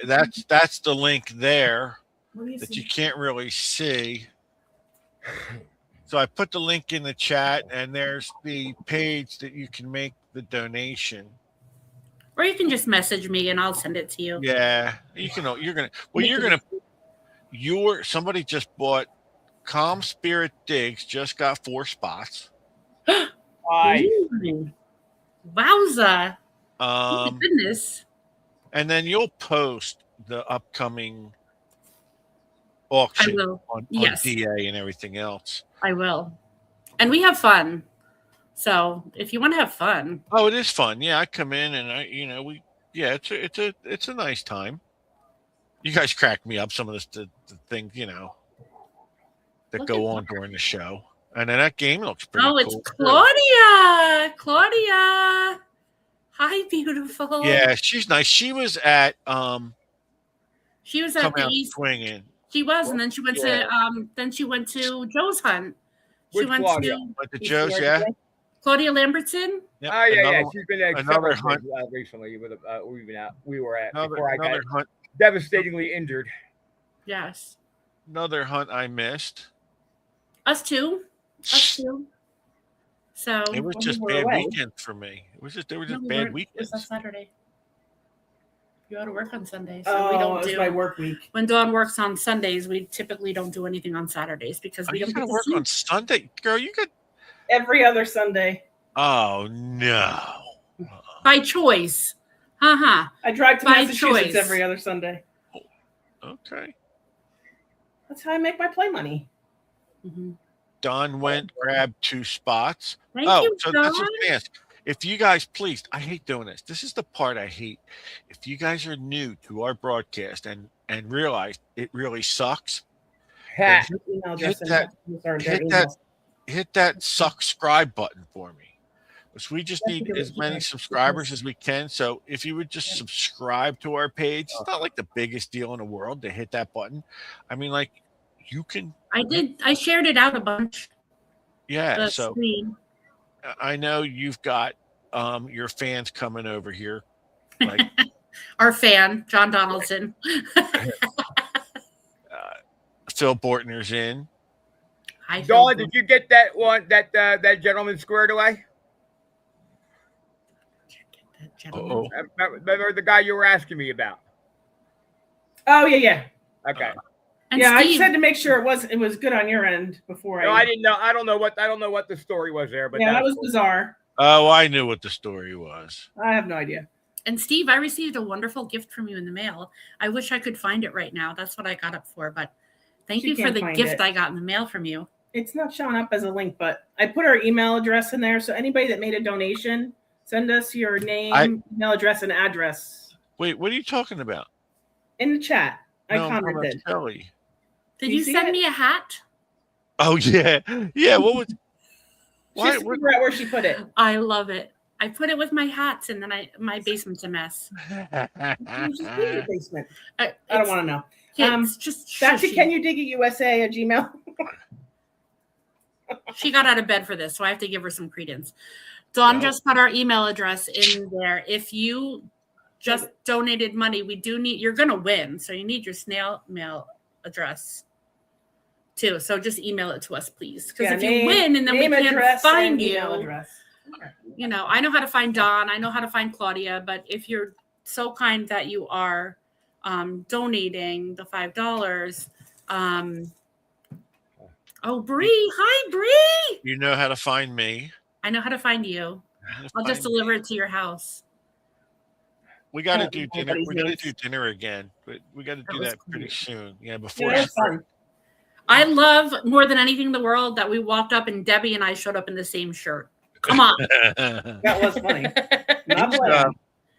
Speaker 1: That's the link there
Speaker 4: what do you
Speaker 1: that
Speaker 4: see?
Speaker 1: you can't really see. So I put the link in the chat, and there's the page that you can make the donation.
Speaker 2: Or you can just message me and I'll send it to you.
Speaker 1: Yeah, you can. Somebody just bought Calm Spirit Digs. Just got 4 spots.
Speaker 2: Ooh. Wowza. Oh, my goodness.
Speaker 1: And then you'll post the upcoming auction on DA and everything else.
Speaker 2: I will. And we have fun. So if you want to have fun.
Speaker 1: Oh, it is fun. Yeah, I come in and it's a nice time. You guys crack me up, some of the things, that go on during the show. And then that game looks pretty cool. Oh,
Speaker 2: it's Claudia. Claudia. Hi, beautiful.
Speaker 1: Yeah, she's nice. She was at the
Speaker 2: East
Speaker 1: Swinging.
Speaker 2: She was, and then she went to Joe's Hunt.
Speaker 3: Which Claudia?
Speaker 1: Went to Joe's, yeah.
Speaker 2: Claudia Lambertson.
Speaker 1: Yep.
Speaker 3: Oh yeah. She's been at
Speaker 1: another hunt
Speaker 3: recently. We were at
Speaker 1: before I got
Speaker 3: hunt. Devastatingly injured.
Speaker 2: Yes.
Speaker 1: Another hunt I missed.
Speaker 2: Us too. So
Speaker 1: it was just bad weekends for me. They were just bad weekends.
Speaker 2: It was Saturday. You go to work on Sundays.
Speaker 4: So we don't do my work week.
Speaker 2: When Dawn works on Sundays, we typically don't do anything on Saturdays because we don't
Speaker 1: get to work on Sunday. Girl, you got
Speaker 4: every other Sunday.
Speaker 1: Oh no.
Speaker 2: By choice. I
Speaker 4: drive to Massachusetts every other Sunday.
Speaker 1: Okay.
Speaker 4: That's how I make my play money.
Speaker 2: Mm-hmm.
Speaker 1: Don went, grabbed 2 spots.
Speaker 2: Thank you,
Speaker 1: so
Speaker 2: Don.
Speaker 1: that's what I asked. If you guys, please, I hate doing this. This is the part I hate. If you guys are new to our broadcast and realize it really sucks, hit that subscribe button for me. Because we just need as many subscribers as we can. So if you would just subscribe to our page, it's not like the biggest deal in the world to hit that button. I mean, like, you can.
Speaker 2: I did. I shared it out a bunch.
Speaker 1: Yeah. So screen. I know you've got your fans coming over here. Like
Speaker 2: our fan, John Donaldson.
Speaker 1: Phil Bortner's in.
Speaker 3: Hi, Dawn, did you get that one that gentleman squared away? Remember the guy you were asking me about?
Speaker 4: Oh yeah.
Speaker 3: Okay.
Speaker 4: Yeah, Steve, I just had to make sure it was good on your end before
Speaker 3: I didn't know. I don't know what the story was there, but
Speaker 4: that was bizarre.
Speaker 1: Oh, I knew what the story was.
Speaker 4: I have no idea.
Speaker 2: And Steve, I received a wonderful gift from you in the mail. I wish I could find it right now. That's what I got up for, but thank you for the gift I got in the mail from you.
Speaker 4: It's not showing up as a link, but I put our email address in there. So anybody that made a donation, send us your name, email address, and address.
Speaker 1: Wait, what are you talking about?
Speaker 4: In the chat.
Speaker 1: No,
Speaker 4: I commented.
Speaker 1: Shelli.
Speaker 2: Did you send me a hat?
Speaker 1: Oh yeah. Yeah. What was
Speaker 4: Just figure out where she put it.
Speaker 2: I love it. I put it with my hats, and then my basement's a mess.
Speaker 4: Your basement? I don't want to know.
Speaker 2: Just
Speaker 4: back to Can You Dig It USA at Gmail.
Speaker 2: She got out of bed for this, so I have to give her some credence. Dawn just put our email address in there. If you just donated money, you're going to win. So you need your snail mail address too. So just email it to us, please. Because if you win and then we can't find you, I know how to find Dawn. I know how to find Claudia. But if you're so kind that you are donating the $5, oh, Bree. Hi, Bree.
Speaker 1: You know how to find me.
Speaker 2: I know how to find you. I'll just deliver it to your house.
Speaker 1: We got to do dinner. We got to do dinner again, but we got to do that pretty soon. Yeah, before.
Speaker 2: I love more than anything in the world that we walked up and Debbie and I showed up in the same shirt. Come on.
Speaker 4: That was funny.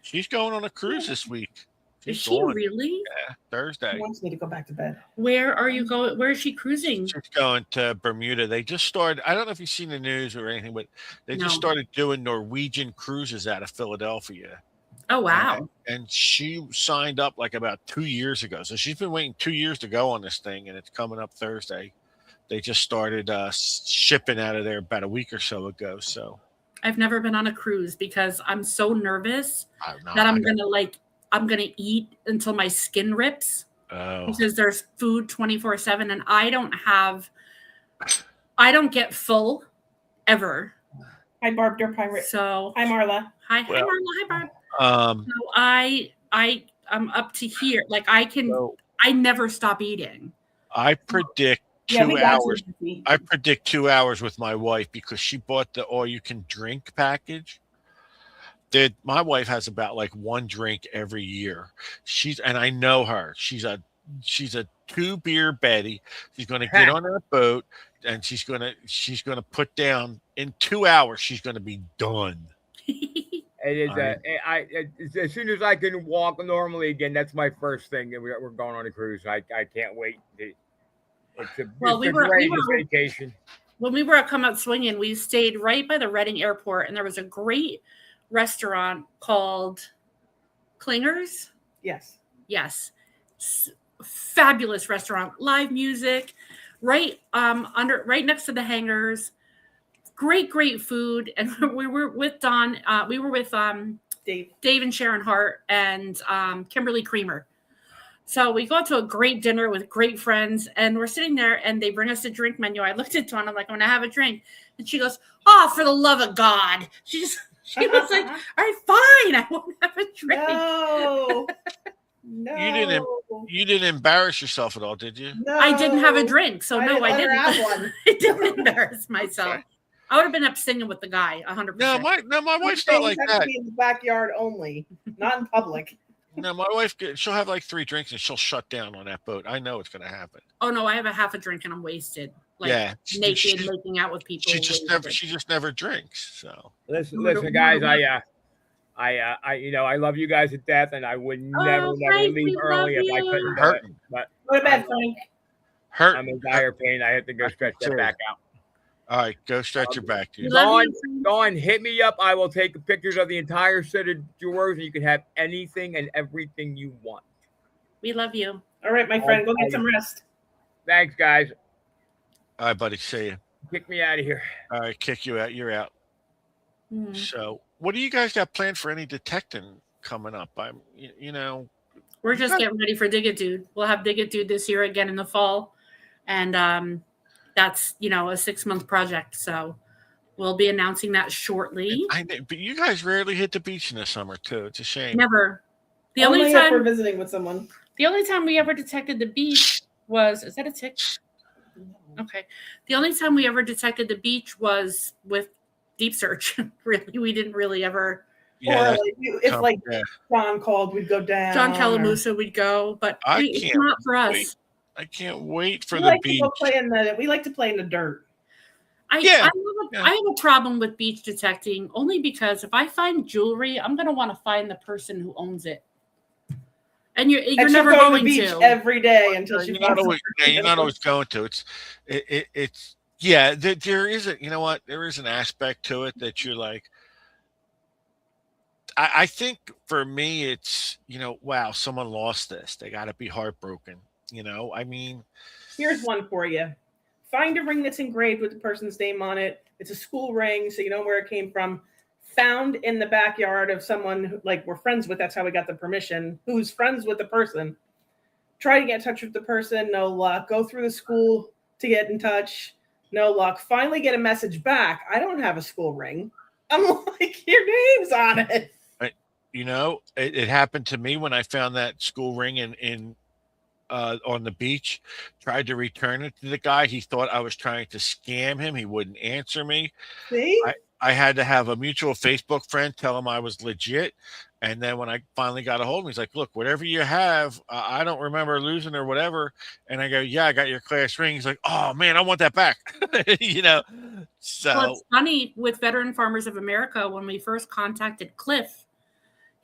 Speaker 1: She's going on a cruise this week.
Speaker 2: Is
Speaker 1: She's
Speaker 2: she
Speaker 1: going.
Speaker 2: really?
Speaker 1: Yeah, Thursday.
Speaker 4: He wants me to go back to bed.
Speaker 2: Where are you going? Where is she cruising?
Speaker 1: She's going to Bermuda. They just started. I don't know if you've seen the news or anything, but they just
Speaker 2: No.
Speaker 1: started doing Norwegian cruises out of Philadelphia.
Speaker 2: Oh wow.
Speaker 1: And she signed up like about 2 years ago. So she's been waiting 2 years to go on this thing, and it's coming up Thursday. They just started shipping out of there about a week or so ago. So
Speaker 2: I've never been on a cruise because I'm so nervous
Speaker 1: I'm not.
Speaker 2: that I'm gonna eat until my skin rips
Speaker 1: Oh,
Speaker 2: because there's food 24/7 and I don't get full ever.
Speaker 4: Hi, Barb, Dear Pirate.
Speaker 2: So
Speaker 4: Hi, Marla.
Speaker 2: hi
Speaker 1: Well,
Speaker 2: Marla, hi Barb. So I'm up to here. Like I never stop eating.
Speaker 1: I predict
Speaker 4: Yeah, we
Speaker 1: 2
Speaker 4: got
Speaker 1: hours.
Speaker 4: you, Lucy.
Speaker 1: I predict 2 hours with my wife because she bought the all-you-can-drink package. My wife has about like one drink every year. And I know her. She's a 2 beer Betty. She's going to get on that boat and she's going to put down in 2 hours. She's going to be done.
Speaker 3: It is. As soon as I can walk normally again, that's my first thing. We're going on a cruise. I can't wait. It's a great vacation.
Speaker 2: When we were at Come Out Swinging, we stayed right by the Reading Airport, and there was a great restaurant called Clingers.
Speaker 4: Yes.
Speaker 2: Yes, fabulous restaurant, live music, right next to the hangars. Great food, and we were with Don. We were with Dave and Sharon Hart and Kimberly Creamer. So we go to a great dinner with great friends, and we're sitting there, and they bring us a drink menu. I looked at Dawn. I'm like, I'm gonna have a drink, and she goes, "Oh, for the love of God!" She was like, "All right, fine, I won't have a drink."
Speaker 4: No, no.
Speaker 1: You didn't embarrass yourself at all, did you?
Speaker 4: No.
Speaker 2: I didn't have a drink, so no, I didn't.
Speaker 4: Have one.
Speaker 2: I didn't embarrass myself. Okay. I would have been up singing with the guy 100%.
Speaker 1: No, my wife's not like that.
Speaker 4: To be in the backyard only, not in public.
Speaker 1: No, my wife, she'll have like 3 drinks and she'll shut down on that boat. I know it's going to happen.
Speaker 2: Oh no, I have a half a drink and I'm wasted. Like naked, making out with people.
Speaker 1: She just never drinks. So
Speaker 3: listen, guys. I love you guys to death, and I would never leave early if I couldn't do it. But
Speaker 4: go to bed, Frank.
Speaker 3: I'm in dire pain. I have to go stretch that back out.
Speaker 1: All right, go stretch your back, dude.
Speaker 3: Dawn, hit me up. I will take pictures of the entire set of drawers, and you can have anything and everything you want.
Speaker 2: We love you.
Speaker 4: All right, my friend, go get some rest.
Speaker 3: Thanks, guys.
Speaker 1: All right, buddy. See you.
Speaker 3: Kick me out of here.
Speaker 1: All right, kick you out. You're out. So, what do you guys got planned for any detecting coming up?
Speaker 2: We're just getting ready for Dig It Dude. We'll have Dig It Dude this year again in the fall, and that's a 6-month project. So we'll be announcing that shortly.
Speaker 1: But you guys rarely hit the beach in the summer too. It's a shame.
Speaker 2: Never. The
Speaker 4: only time we're visiting with someone.
Speaker 2: The only time we ever detected the beach was. Is that a tick? Okay. The only time we ever detected the beach was with Deep Search. Really, we didn't really ever.
Speaker 1: Yeah,
Speaker 4: or if John called, we'd go down.
Speaker 2: John Calamusa would go, but it's not for us.
Speaker 1: I can't wait for the beach.
Speaker 4: We like to play in the dirt.
Speaker 2: I have a problem with beach detecting only because if I find jewelry, I'm going to want to find the person who owns it. And you're never going
Speaker 4: to the beach every day until
Speaker 1: you're not always going to. It's there is there is an aspect to it that you're like. I think for me it's wow, someone lost this. They got to be heartbroken. I mean, here's
Speaker 4: one for you. Find a ring that's engraved with the person's name on it. It's a school ring, so you know where it came from. Found in the backyard of someone who, we're friends with. That's how we got the permission. Who's friends with the person. Try to get in touch with the person. No luck. Go through the school to get in touch. No luck. Finally get a message back. I don't have a school ring. I'm like, your name's on it.
Speaker 1: It happened to me when I found that school ring in on the beach. Tried to return it to the guy. He thought I was trying to scam him. He wouldn't answer me.
Speaker 4: See?
Speaker 1: I had to have a mutual Facebook friend tell him I was legit. And then when I finally got a hold of him, he's like, look, whatever you have, I don't remember losing or whatever. And I go, yeah, I got your class ring. He's like, oh, man, I want that back. So
Speaker 2: well, it's funny with Veteran Farmers of America, when we first contacted Cliff,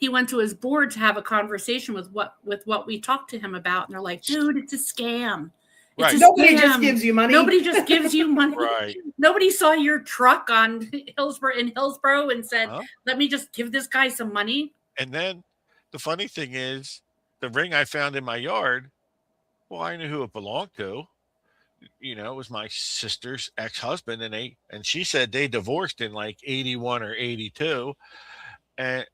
Speaker 2: he went to his board to have a conversation with what we talked to him about, and they're like, "Dude, it's a scam. It's
Speaker 1: Right.
Speaker 2: a
Speaker 4: Nobody
Speaker 2: scam.
Speaker 4: just gives you money.
Speaker 2: Nobody just gives you money.
Speaker 1: Right.
Speaker 2: Nobody saw your truck on Hillsborough and said,
Speaker 1: Huh?
Speaker 2: let me just give this guy some money."
Speaker 1: And then the funny thing is, the ring I found in my yard, well, I knew who it belonged to. You know, it was my sister's ex-husband, and she said they divorced in like 81 or 82. And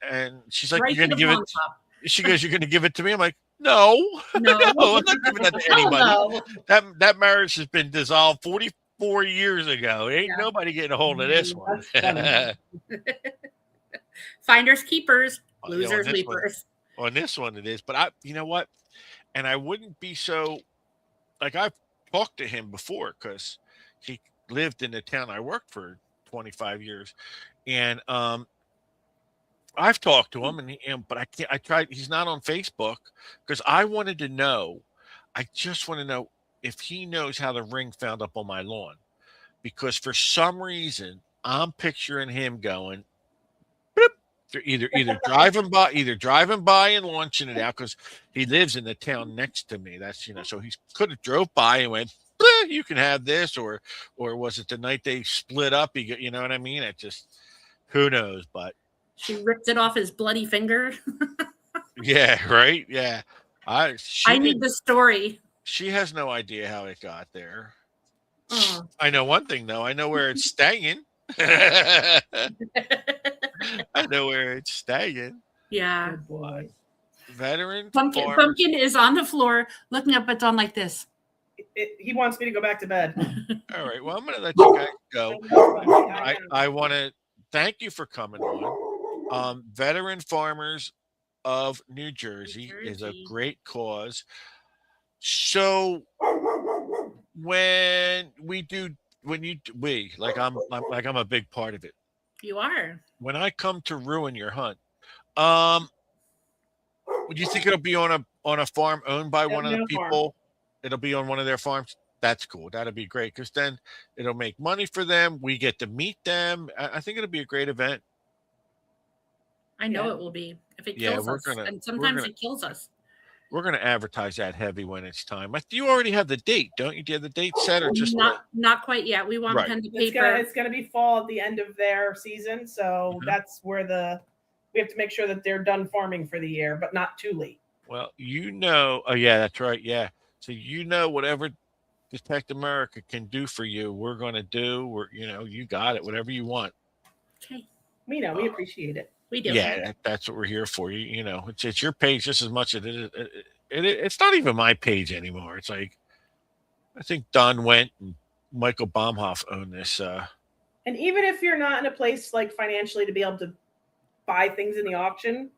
Speaker 1: she's like,
Speaker 2: Right
Speaker 1: "You're
Speaker 2: to
Speaker 1: gonna
Speaker 2: the
Speaker 1: give it?"
Speaker 2: pawn shop.
Speaker 1: She goes, "You're gonna give it to me?" I'm like, "No,
Speaker 2: No.
Speaker 1: no, I'm not giving that to
Speaker 2: Hell
Speaker 1: anybody.
Speaker 2: no.
Speaker 1: That marriage has been dissolved 44 years ago. Ain't
Speaker 2: Yeah.
Speaker 1: nobody getting a hold of this one."
Speaker 4: That's funny.
Speaker 2: Finders keepers,
Speaker 1: Yeah,
Speaker 2: losers leapers.
Speaker 1: on this one it is. But you know what? And I wouldn't be so, like, I've talked to him before because he lived in the town I worked for 25 years, and I've talked to him, but I can't. I tried. He's not on Facebook because I wanted to know. I just want to know if he knows how the ring found up on my lawn, because for some reason I'm picturing him going, "Boop," either driving by and launching it out because he lives in the town next to me. That's, so he could have drove by and went, "You can have this," or was it the night they split up? You know what I mean? It just, who knows, but.
Speaker 2: She ripped it off his bloody finger.
Speaker 1: Yeah, right. Yeah,
Speaker 2: I need the story.
Speaker 1: She has no idea how it got there.
Speaker 2: Oh.
Speaker 1: I know one thing though. I know where it's staying. I know where it's staying.
Speaker 2: Yeah.
Speaker 4: Good boy.
Speaker 1: Veteran
Speaker 2: Pumpkin is on the floor looking up at Dawn like this.
Speaker 4: He wants me to go back to bed.
Speaker 1: All right. Well, I'm going to let you guys go. I want to thank you for coming on. Veteran Farmers of New Jersey is a great cause. So I'm a big part of it.
Speaker 2: You are.
Speaker 1: When I come to ruin your hunt, would you think it'll be on a farm owned by one of the people? It'll be on one of their farms. That's cool. That'll be great because then it'll make money for them. We get to meet them. I think it'll be a great event.
Speaker 2: I know it will be if it kills us, and sometimes it kills us.
Speaker 1: We're going to advertise that heavy when it's time. You already have the date, don't you? Do you have the date set or just
Speaker 2: not quite yet? We want pen to paper.
Speaker 4: It's going to be fall at the end of their season, so that's where we have to make sure that they're done farming for the year, but not too late.
Speaker 1: Well, oh yeah, that's right, yeah. So whatever Detect America can do for you, we're going to do. You got it. Whatever you want.
Speaker 2: Okay.
Speaker 4: We know. We appreciate it.
Speaker 2: We do.
Speaker 1: Yeah, that's what we're here for. It's your page just as much as it is. It's not even my page anymore. It's like, I think Don Went and Michael Baumhoff own this.
Speaker 4: And even if you're not in a place like financially to be able to buy things in the auction,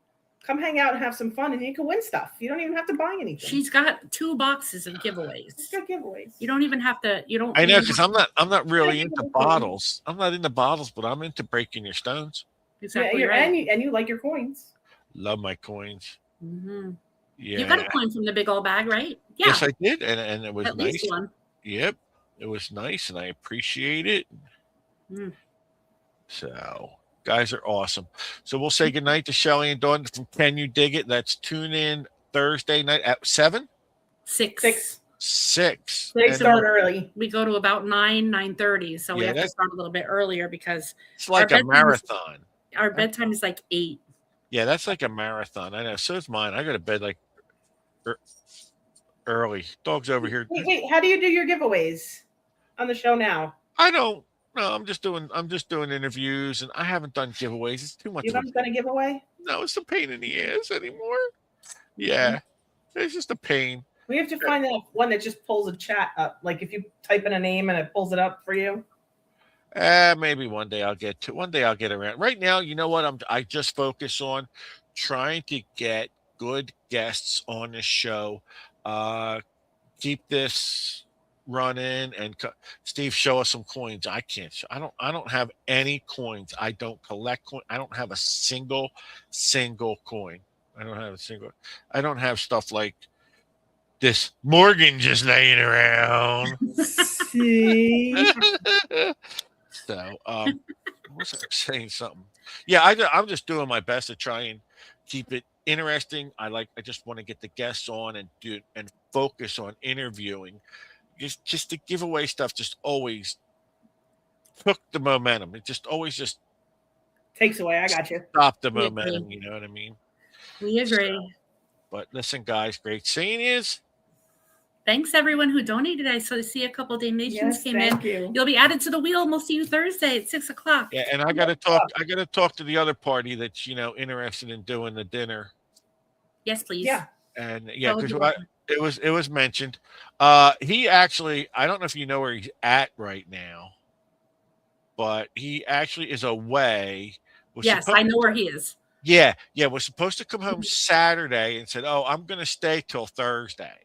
Speaker 4: come hang out and have some fun, and you can win stuff. You don't even have to buy anything.
Speaker 2: She's got 2 boxes of giveaways.
Speaker 4: She's got giveaways.
Speaker 2: You don't even have to. You don't.
Speaker 1: I know, because I'm not really into bottles. I'm not into bottles, but I'm into breaking your stones.
Speaker 2: Exactly right.
Speaker 4: And you like your coins.
Speaker 1: Love my coins.
Speaker 2: Mm-hmm.
Speaker 1: Yeah.
Speaker 2: You got a coin from the big old bag, right? Yeah.
Speaker 1: Yes, I did, and it was
Speaker 2: At
Speaker 1: nice.
Speaker 2: least one.
Speaker 1: Yep, it was nice, and I appreciate it.
Speaker 2: Mm.
Speaker 1: So, guys are awesome. So we'll say goodnight to Shelley and Dawn from Can You Dig It? That's tune in Thursday night at 7?
Speaker 2: 6.
Speaker 1: 6.
Speaker 4: They start early.
Speaker 2: We go to about 9:30, so we have to start a little bit earlier because
Speaker 1: it's like a marathon.
Speaker 2: Our bedtime is like 8.
Speaker 1: Yeah, that's like a marathon. I know. So is mine. I go to bed like early. Dog's over here.
Speaker 4: Wait, how do you do your giveaways on the show now?
Speaker 1: I don't. No, I'm just doing interviews, and I haven't done giveaways. It's too much.
Speaker 4: You haven't done a giveaway?
Speaker 1: No, it's a pain in the ass anymore. Yeah, it's just a pain.
Speaker 4: We have to find that one that just pulls a chat up. Like if you type in a name and it pulls it up for you.
Speaker 1: Maybe one day I'll get around. Right now, you know what? I just focus on trying to get good guests on the show. Keep this running, and Steve, show us some coins. I can't. I don't have any coins. I don't collect coins. I don't have a single coin. I don't have stuff like this Morgan just laying around.
Speaker 4: See.
Speaker 1: So, was I saying something? Yeah, I'm just doing my best to try and keep it interesting. I just want to get the guests on and do and focus on interviewing. Just to give away stuff just always took the momentum. It just always just
Speaker 4: Takes away. I got you.
Speaker 1: stopped the
Speaker 2: We agree.
Speaker 1: momentum, you know what I mean?
Speaker 2: We agree.
Speaker 1: So, but listen, guys, great seeing you.
Speaker 2: Thanks everyone who donated. I see a couple donations came in.
Speaker 4: Thank you.
Speaker 2: You'll be added to the wheel, and we'll see you Thursday at 6:00.
Speaker 1: Yeah, and I gotta talk to the other party that's interested in doing the dinner.
Speaker 2: Yes, please.
Speaker 4: Yeah.
Speaker 1: And yeah,
Speaker 2: That would
Speaker 1: because
Speaker 2: be
Speaker 1: it was mentioned. He actually, I don't know if you know where he's at right now, but he actually is away.
Speaker 2: Yes, I know where he is.
Speaker 1: Yeah, was supposed to come home Saturday and said, "Oh, I'm gonna stay till Thursday."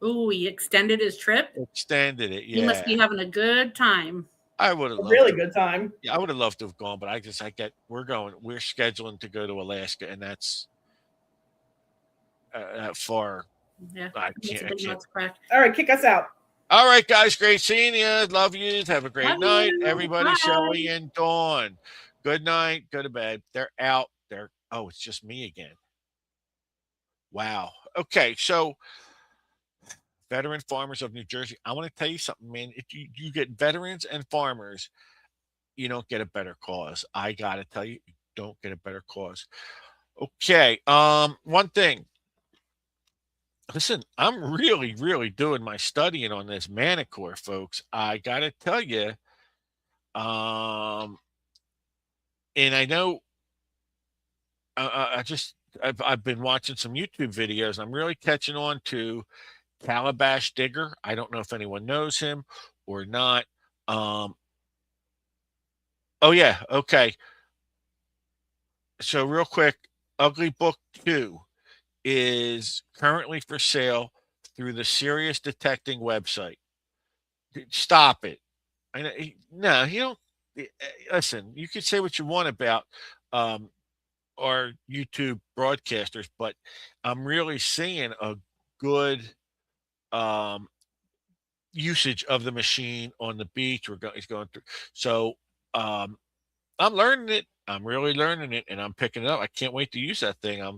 Speaker 2: Ooh, he extended his trip.
Speaker 1: Extended it.
Speaker 2: He must be having a good time.
Speaker 1: I would have
Speaker 4: A
Speaker 1: loved
Speaker 4: really good time.
Speaker 1: Yeah, I would have loved to have gone, but we're scheduling to go to Alaska, and that's that far.
Speaker 2: Yeah,
Speaker 1: I
Speaker 2: it's a
Speaker 1: can't.
Speaker 2: big nuts crack.
Speaker 4: All right, kick us out.
Speaker 1: All right, guys, great seeing you. Love you. Have a great
Speaker 2: Love
Speaker 1: night,
Speaker 2: you.
Speaker 1: everybody.
Speaker 2: Bye.
Speaker 1: Shelley and Dawn. Good night. Go to bed. They're out. Oh, it's just me again. Wow. Okay, so veteran farmers of New Jersey. I want to tell you something, man. If you get veterans and farmers, you don't get a better cause. I gotta tell you, you don't get a better cause. Okay. One thing. Listen, I'm really, really doing my studying on this manicure, folks. I gotta tell you, and I know I've been watching some YouTube videos. I'm really catching on to Calabash Digger. I don't know if anyone knows him or not. Oh yeah, okay. So real quick, Ugly Book 2 is currently for sale through the Serious Detecting website. Stop it. I know no, you don't listen, you can say what you want about our YouTube broadcasters, but I'm really seeing a good usage of the machine on the beach. It's going through. So I'm learning it. I'm really learning it, and I'm picking it up. I can't wait to use that thing. I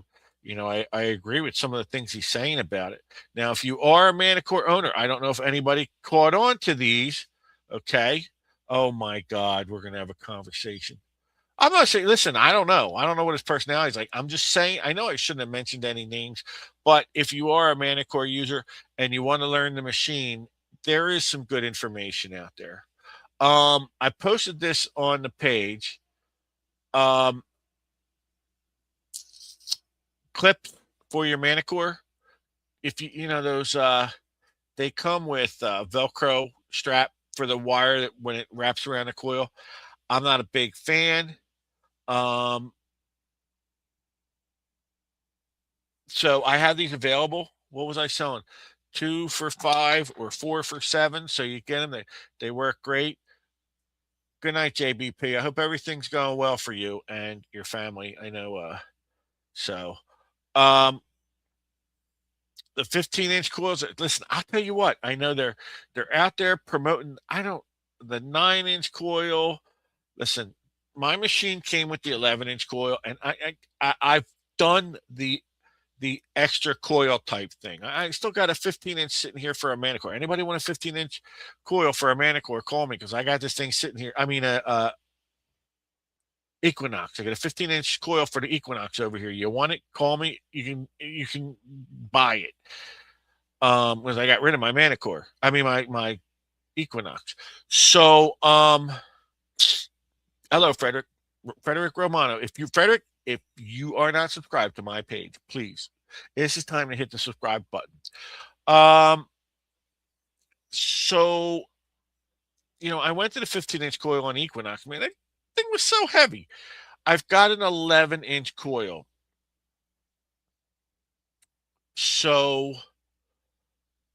Speaker 1: agree with some of the things he's saying about it. Now, if you are a manicure owner, I don't know if anybody caught on to these. Okay. Oh my God, we're gonna have a conversation. I'm not saying, listen, I don't know. I don't know what his personality is like. I'm just saying, I know I shouldn't have mentioned any names, but if you are a manicure user and you want to learn the machine, there is some good information out there. I posted this on the page. Clips for your manicure. If those, they come with Velcro strap for the wire that when it wraps around the coil. I'm not a big fan. So I have these available. What was I selling? 2 for $5 or 4 for $7. So you get them. They work great. Good night, JBP. I hope everything's going well for you and your family. I know. The 15-inch coils. Listen, I'll tell you what. I know they're out there promoting. The 9-inch coil. Listen, my machine came with the 11-inch coil, and I've done the extra coil type thing. I still got a 15-inch sitting here for a manicure. Anybody want a 15-inch coil for a manicure? Call me because I got this thing sitting here. I mean, Equinox. I got a 15-inch coil for the Equinox over here. You want it? Call me. You can buy it. Because I got rid of my manicure. I mean my Equinox. So hello, Frederick Romano. If you are not subscribed to my page, please, this is time to hit the subscribe button. So, I went to the 15-inch coil on Equinox. Man, that thing was so heavy. I've got an 11-inch coil. So,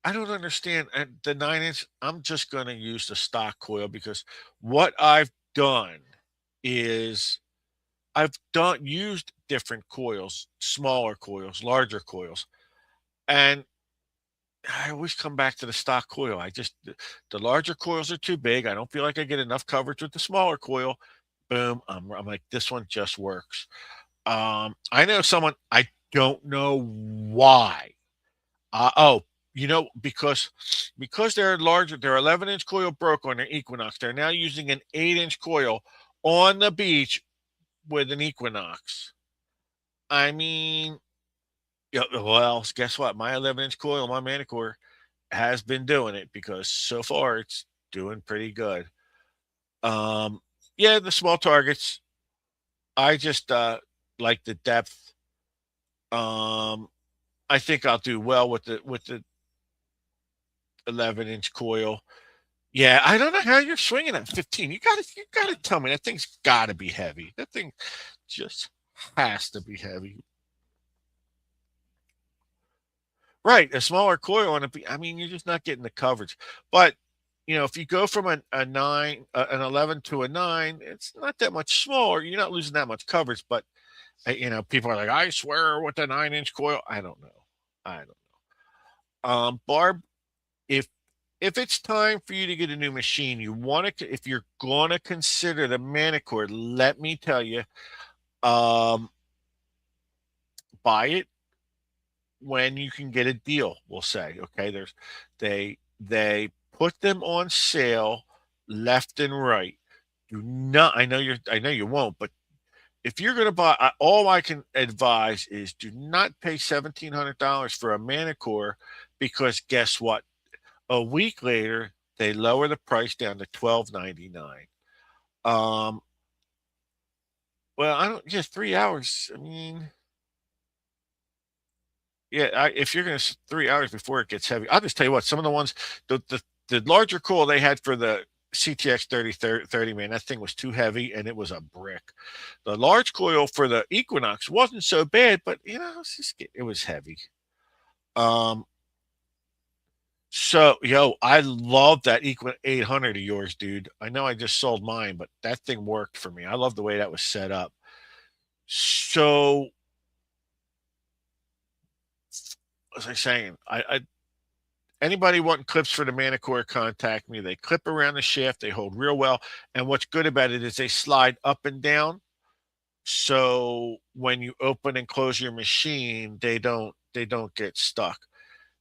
Speaker 1: I don't understand. And the 9-inch, I'm just going to use the stock coil because what I've done is I've used different coils, smaller coils, larger coils, and I always come back to the stock coil. The larger coils are too big. I don't feel like I get enough coverage with the smaller coil. Boom. I'm like, this one just works. I know someone. I don't know why. Oh, because they're larger. Their 11-inch coil broke on their Equinox. They're now using an 8-inch coil on the beach with an Equinox. I mean, yeah, well, guess what? My 11-inch coil, my Manicore, has been doing it because so far it's doing pretty good. Um, yeah, the small targets. I just like the depth. Um, I think I'll do well with the 11-inch coil. Yeah, I don't know how you're swinging at 15. You gotta tell me that thing's got to be heavy. That thing just has to be heavy. Right, a smaller coil on it. I mean, you're just not getting the coverage. But if you go from a nine, an 11 to a nine, it's not that much smaller. You're not losing that much coverage. But people are like, I swear with a 9-inch coil. I don't know. I don't know. Barb, if if it's time for you to get a new machine, if you're gonna consider the Manicore, let me tell you, um, buy it when you can get a deal. We'll say, okay, they put them on sale left and right. Do not. I know you won't, but if you're going to buy, all I can advise is do not pay $1,700 for a Manicore, because guess what? A week later, they lower the price down to $12.99. Um, well, I don't. Just 3 hours. I mean, yeah. If you're going to 3 hours before it gets heavy, I'll just tell you what. Some of the ones, the larger coil they had for the CTX 3030, man, that thing was too heavy and it was a brick. The large coil for the Equinox wasn't so bad, but it was heavy. Um, so I love that Equinox 800 of yours, dude. I know I just sold mine, but that thing worked for me. I love the way that was set up. So, as I was saying, I anybody wanting clips for the Manicore, contact me. They clip around the shaft, they hold real well, and what's good about it is they slide up and down. So when you open and close your machine, they don't get stuck.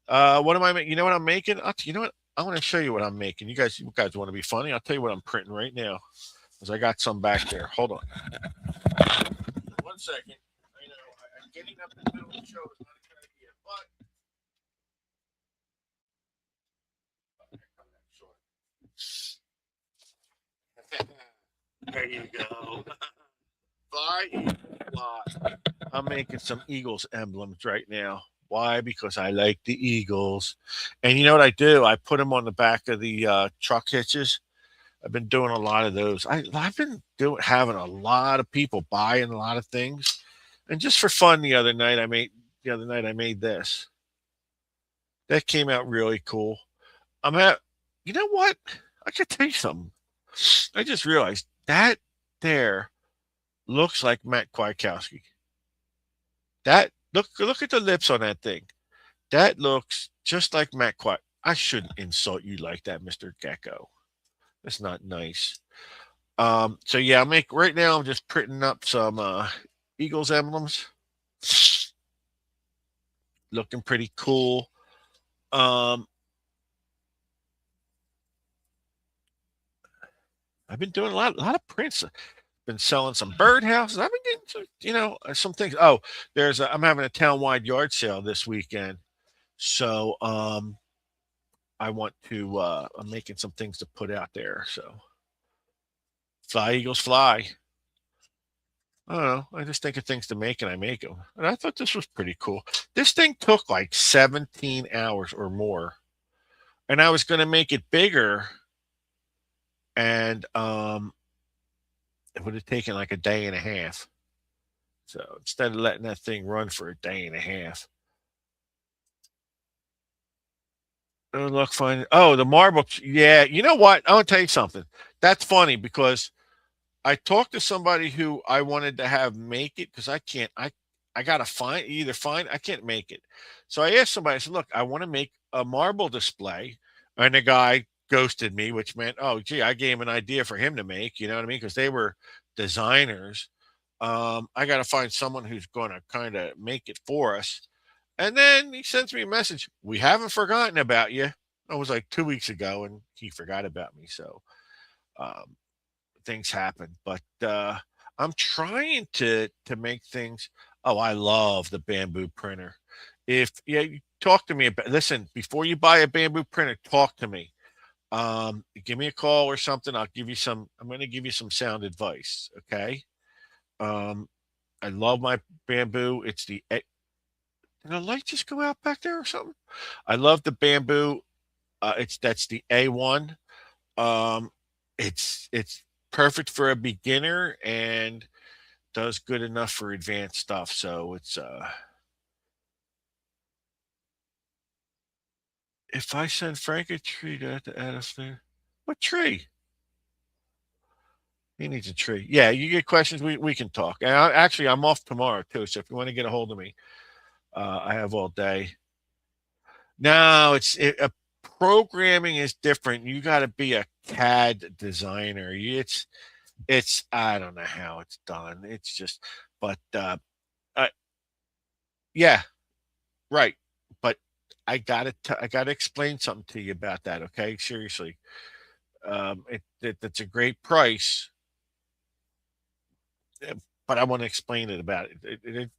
Speaker 1: What am I making? You know what I'm making? You know what? I want to show you what I'm making. You guys want to be funny? I'll tell you what I'm printing right now, because I got some back there. Hold on, 1 second. I know I'm getting up in the middle of the show is not a good idea, but there you go. Fly, Eagle, fly. I'm making some Eagles emblems right now. Why? Because I like the Eagles. And you know what I do? I put them on the back of the truck hitches. I've been doing a lot of those. I've been having a lot of people buying a lot of things. And just for fun, the other night I made this. That came out really cool. I'm at You know what? I could tell you something. I just realized that there looks like Matt Kwiatkowski. That look at the lips on that thing. That looks just like Matt Quiet. I shouldn't insult you like that, Mr. Gecko. That's not nice. So yeah, right now I'm just printing up some Eagles emblems. Looking pretty cool. Um I've been doing a lot of prints. Been selling some birdhouses. I've been getting some things. Oh, I'm having a town-wide yard sale this weekend. So I'm making some things to put out there. So fly, Eagles, fly. I don't know. I just think of things to make and I make them. And I thought this was pretty cool. This thing took like 17 hours or more. And I was going to make it bigger. And it would have taken like a day and a half. So instead of letting that thing run for a day and a half. Oh, look, fine. Oh, the marble. Yeah. You know what? I want to tell you something. That's funny because I talked to somebody who I wanted to have make it, because I can't. I gotta find. I can't make it. So I asked somebody. I said, "Look, I want to make a marble display," and the guy ghosted me, which meant, "Oh, gee, I gave him an idea for him to make." You know what I mean? Because they were designers. I got to find someone who's going to kind of make it for us. And then he sends me a message. We haven't forgotten about you. It was like 2 weeks ago, and he forgot about me. So um, things happen. But I'm trying to make things. Oh, I love the bamboo printer. If yeah, you talk to me about. Listen, before you buy a bamboo printer, talk to me. Give me a call or something. I'll give you some. I'm going to give you some sound advice. Okay. Um, I love my bamboo. It's the did the light just go out back there or something? I love the bamboo. It's that's the A1. Um, it's perfect for a beginner and does good enough for advanced stuff. So it's if I send Frank a tree to have to add us there, what tree? He needs a tree. Yeah, you get questions, we can talk. And actually, I'm off tomorrow too. So if you want to get a hold of me, I have all day. No, programming is different. You got to be a CAD designer. It's I don't know how it's done. It's just, but uh, yeah, right. But I gotta explain something to you about that. Okay, seriously, it's a great price, uh, but I want to explain it about it.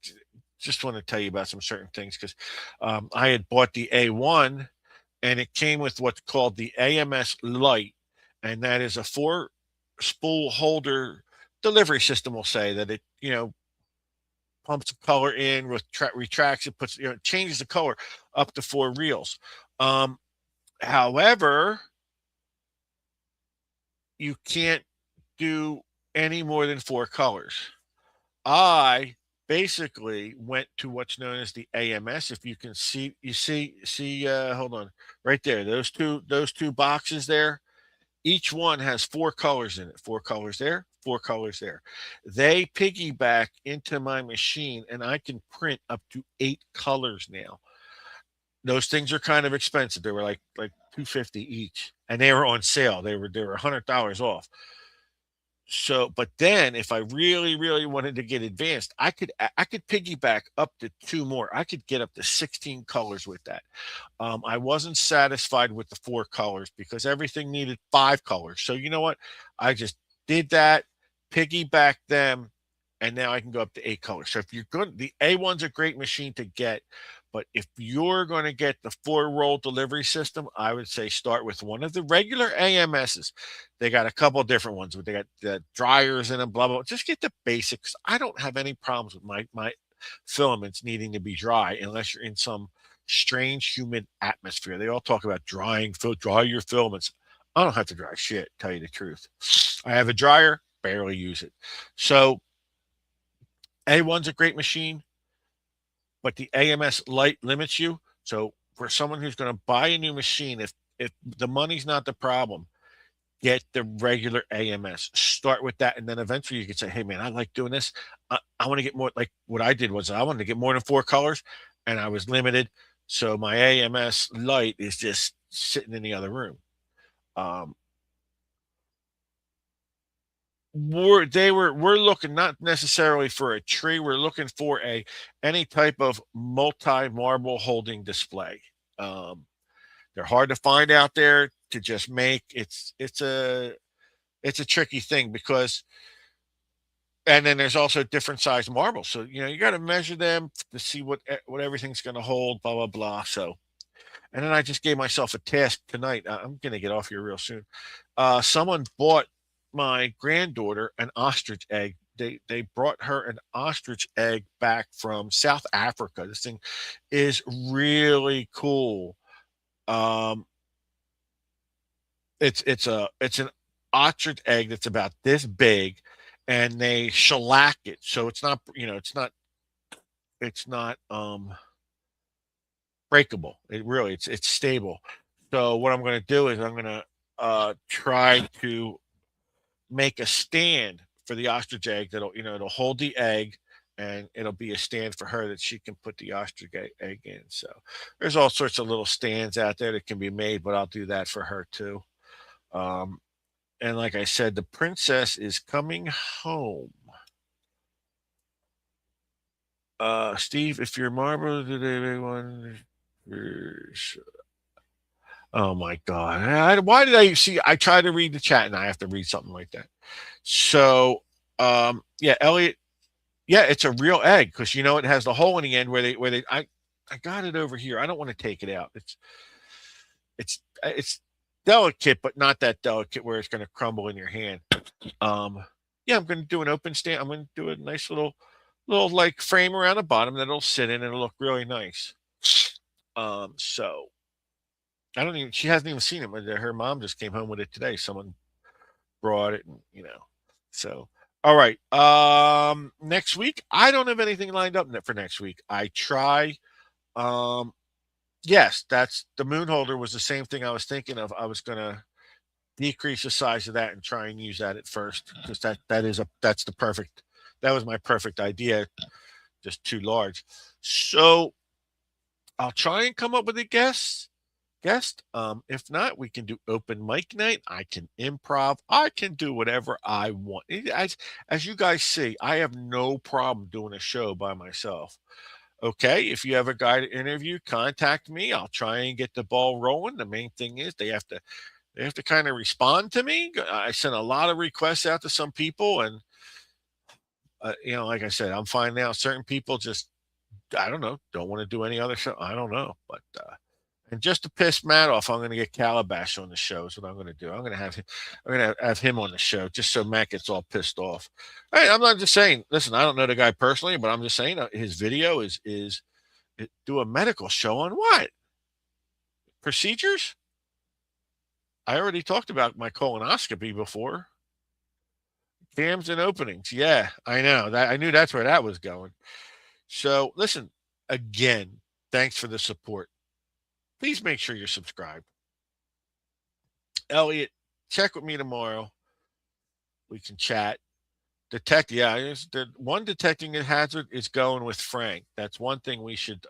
Speaker 1: Just want to tell you about some certain things because I had bought the A1 and it came with what's called the AMS Lite, and that is a four spool holder delivery system. Will say that it pumps the color in, retracts it, puts changes the color up to four reels. Um, However, you can't do any more than four colors. I basically went to what's known as the AMS. If you can see, hold on, right there. Those two boxes there. Each one has four colors in it. Four colors there. Four colors there. They piggyback into my machine, and I can print up to 8 colors now. Those things are kind of expensive. They were like 250 each, and they were on sale. They were $100 off. So, but then if I really, really wanted to get advanced, I could piggyback up to two more. I could get up to 16 colors with that. I wasn't satisfied with the four colors because everything needed 5 colors. So you know what? I just did that, piggyback them, and now I can go up to 8 colors. So if you're good, the A1's a great machine to get, but if you're going to get the four-roll delivery system, I would say start with one of the regular AMSs. They got a couple different ones, but they got the dryers in them, blah blah. Just get the basics. I don't have any problems with my filaments needing to be dry unless you're in some strange humid atmosphere. They all talk about dry your filaments. I don't have to dry shit, tell you the truth. I have a dryer, barely use it. So A1's a great machine, but the AMS Lite limits you. So for someone who's going to buy a new machine, if the money's not the problem, get the regular AMS. Start with that, and then eventually you can say, "Hey, man, I like doing this. I want to get more." Like what I did was I wanted to get more than 4 colors, and I was limited. So my AMS Lite is just sitting in the other room. Um, we're looking not necessarily for a tree. We're looking for a any type of multi marble holding display. Um, they're hard to find out there to just make. It's a tricky thing because and then there's also different size marbles. So you got to measure them to see what everything's going to hold. Blah blah blah. So and then I just gave myself a task tonight. I'm going to get off here real soon. Someone bought my granddaughter an ostrich egg. They brought her an ostrich egg back from South Africa. This thing is really cool. Um, it's an ostrich egg that's about this big, and they shellac it, so it's not breakable. It's stable. So what I'm going to do is I'm going to try to make a stand for the ostrich egg it'll hold the egg, and it'll be a stand for her that she can put the ostrich egg in. So there's all sorts of little stands out there that can be made, but I'll do that for her too. Um, and like I said, the princess is coming home. Steve, if your marble today one, oh my God, why did I see? I try to read the chat and I have to read something like that. So, yeah, Elliot, yeah, it's a real egg because you know it has the hole in the end where they I got it over here. I don't want to take it out. It's delicate, but not that delicate where it's going to crumble in your hand. Yeah, I'm going to do an open stand. I'm going to do a nice little like frame around the bottom that it'll sit in and it'll look really nice. So I don't even. She hasn't even seen it. Her mom just came home with it today. Someone brought it, and So all right. Next week I don't have anything lined up for next week. I try. Yes, that's the moon holder was the same thing I was thinking of. I was gonna decrease the size of that and try and use that at first because that's the perfect. That was my perfect idea, just too large. So I'll try and come up with a guest. If not, we can do open mic night. I can improv. I can do whatever I want. As you guys see, I have no problem doing a show by myself. Okay, if you have a guy to interview, contact me. I'll try and get the ball rolling. The main thing is they have to kind of respond to me. I sent a lot of requests out to some people, and like I said, I'm finding out certain people just I don't know, don't want to do any other show. I don't know, but and just to piss Matt off, I'm going to get Calabash on the show. Is what I'm going to do. I'm going to have him on the show just so Matt gets all pissed off. Hey, I'm not just saying. Listen, I don't know the guy personally, but I'm just saying his video is do a medical show on what procedures. I already talked about my colonoscopy before. Cams and openings. Yeah, I know that. I knew that's where that was going. So listen, again, thanks for the support. Please make sure you're subscribed. Elliot, check with me tomorrow. We can chat. The one detecting a hazard is going with Frank. That's one thing we should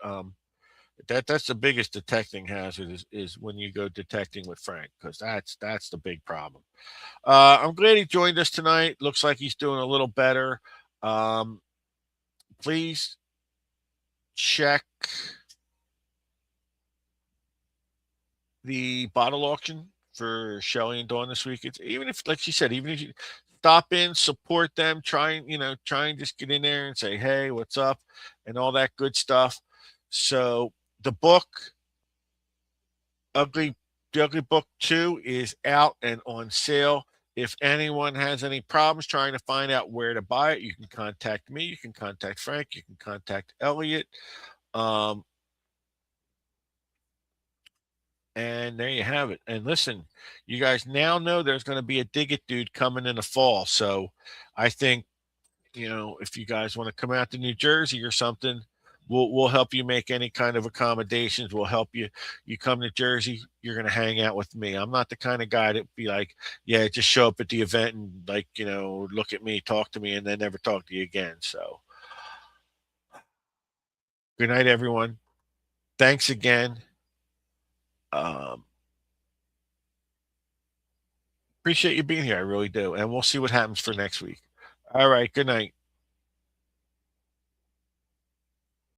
Speaker 1: that's the biggest detecting hazard is when you go detecting with Frank, because that's the big problem. I'm glad he joined us tonight. Looks like he's doing a little better. Please check the bottle auction for Shel and Don this week. It's even if, like she said, even if you stop in, support them, try and just get in there and say, hey, what's up, and all that good stuff. So the book, the Ugly Book 2 is out and on sale. If anyone has any problems trying to find out where to buy it, you can contact me. You can contact Frank. You can contact Elliot. And there you have it. And listen, you guys now know there's going to be a Dig It Dude coming in the fall. So I think, if you guys want to come out to New Jersey or something, we'll help you make any kind of accommodations. We'll help you. You come to Jersey, you're going to hang out with me. I'm not the kind of guy to be like, yeah, just show up at the event and look at me, talk to me, and then never talk to you again. So good night, everyone. Thanks again. Appreciate you being here. I really do. And we'll see what happens for next week. All right. Good night.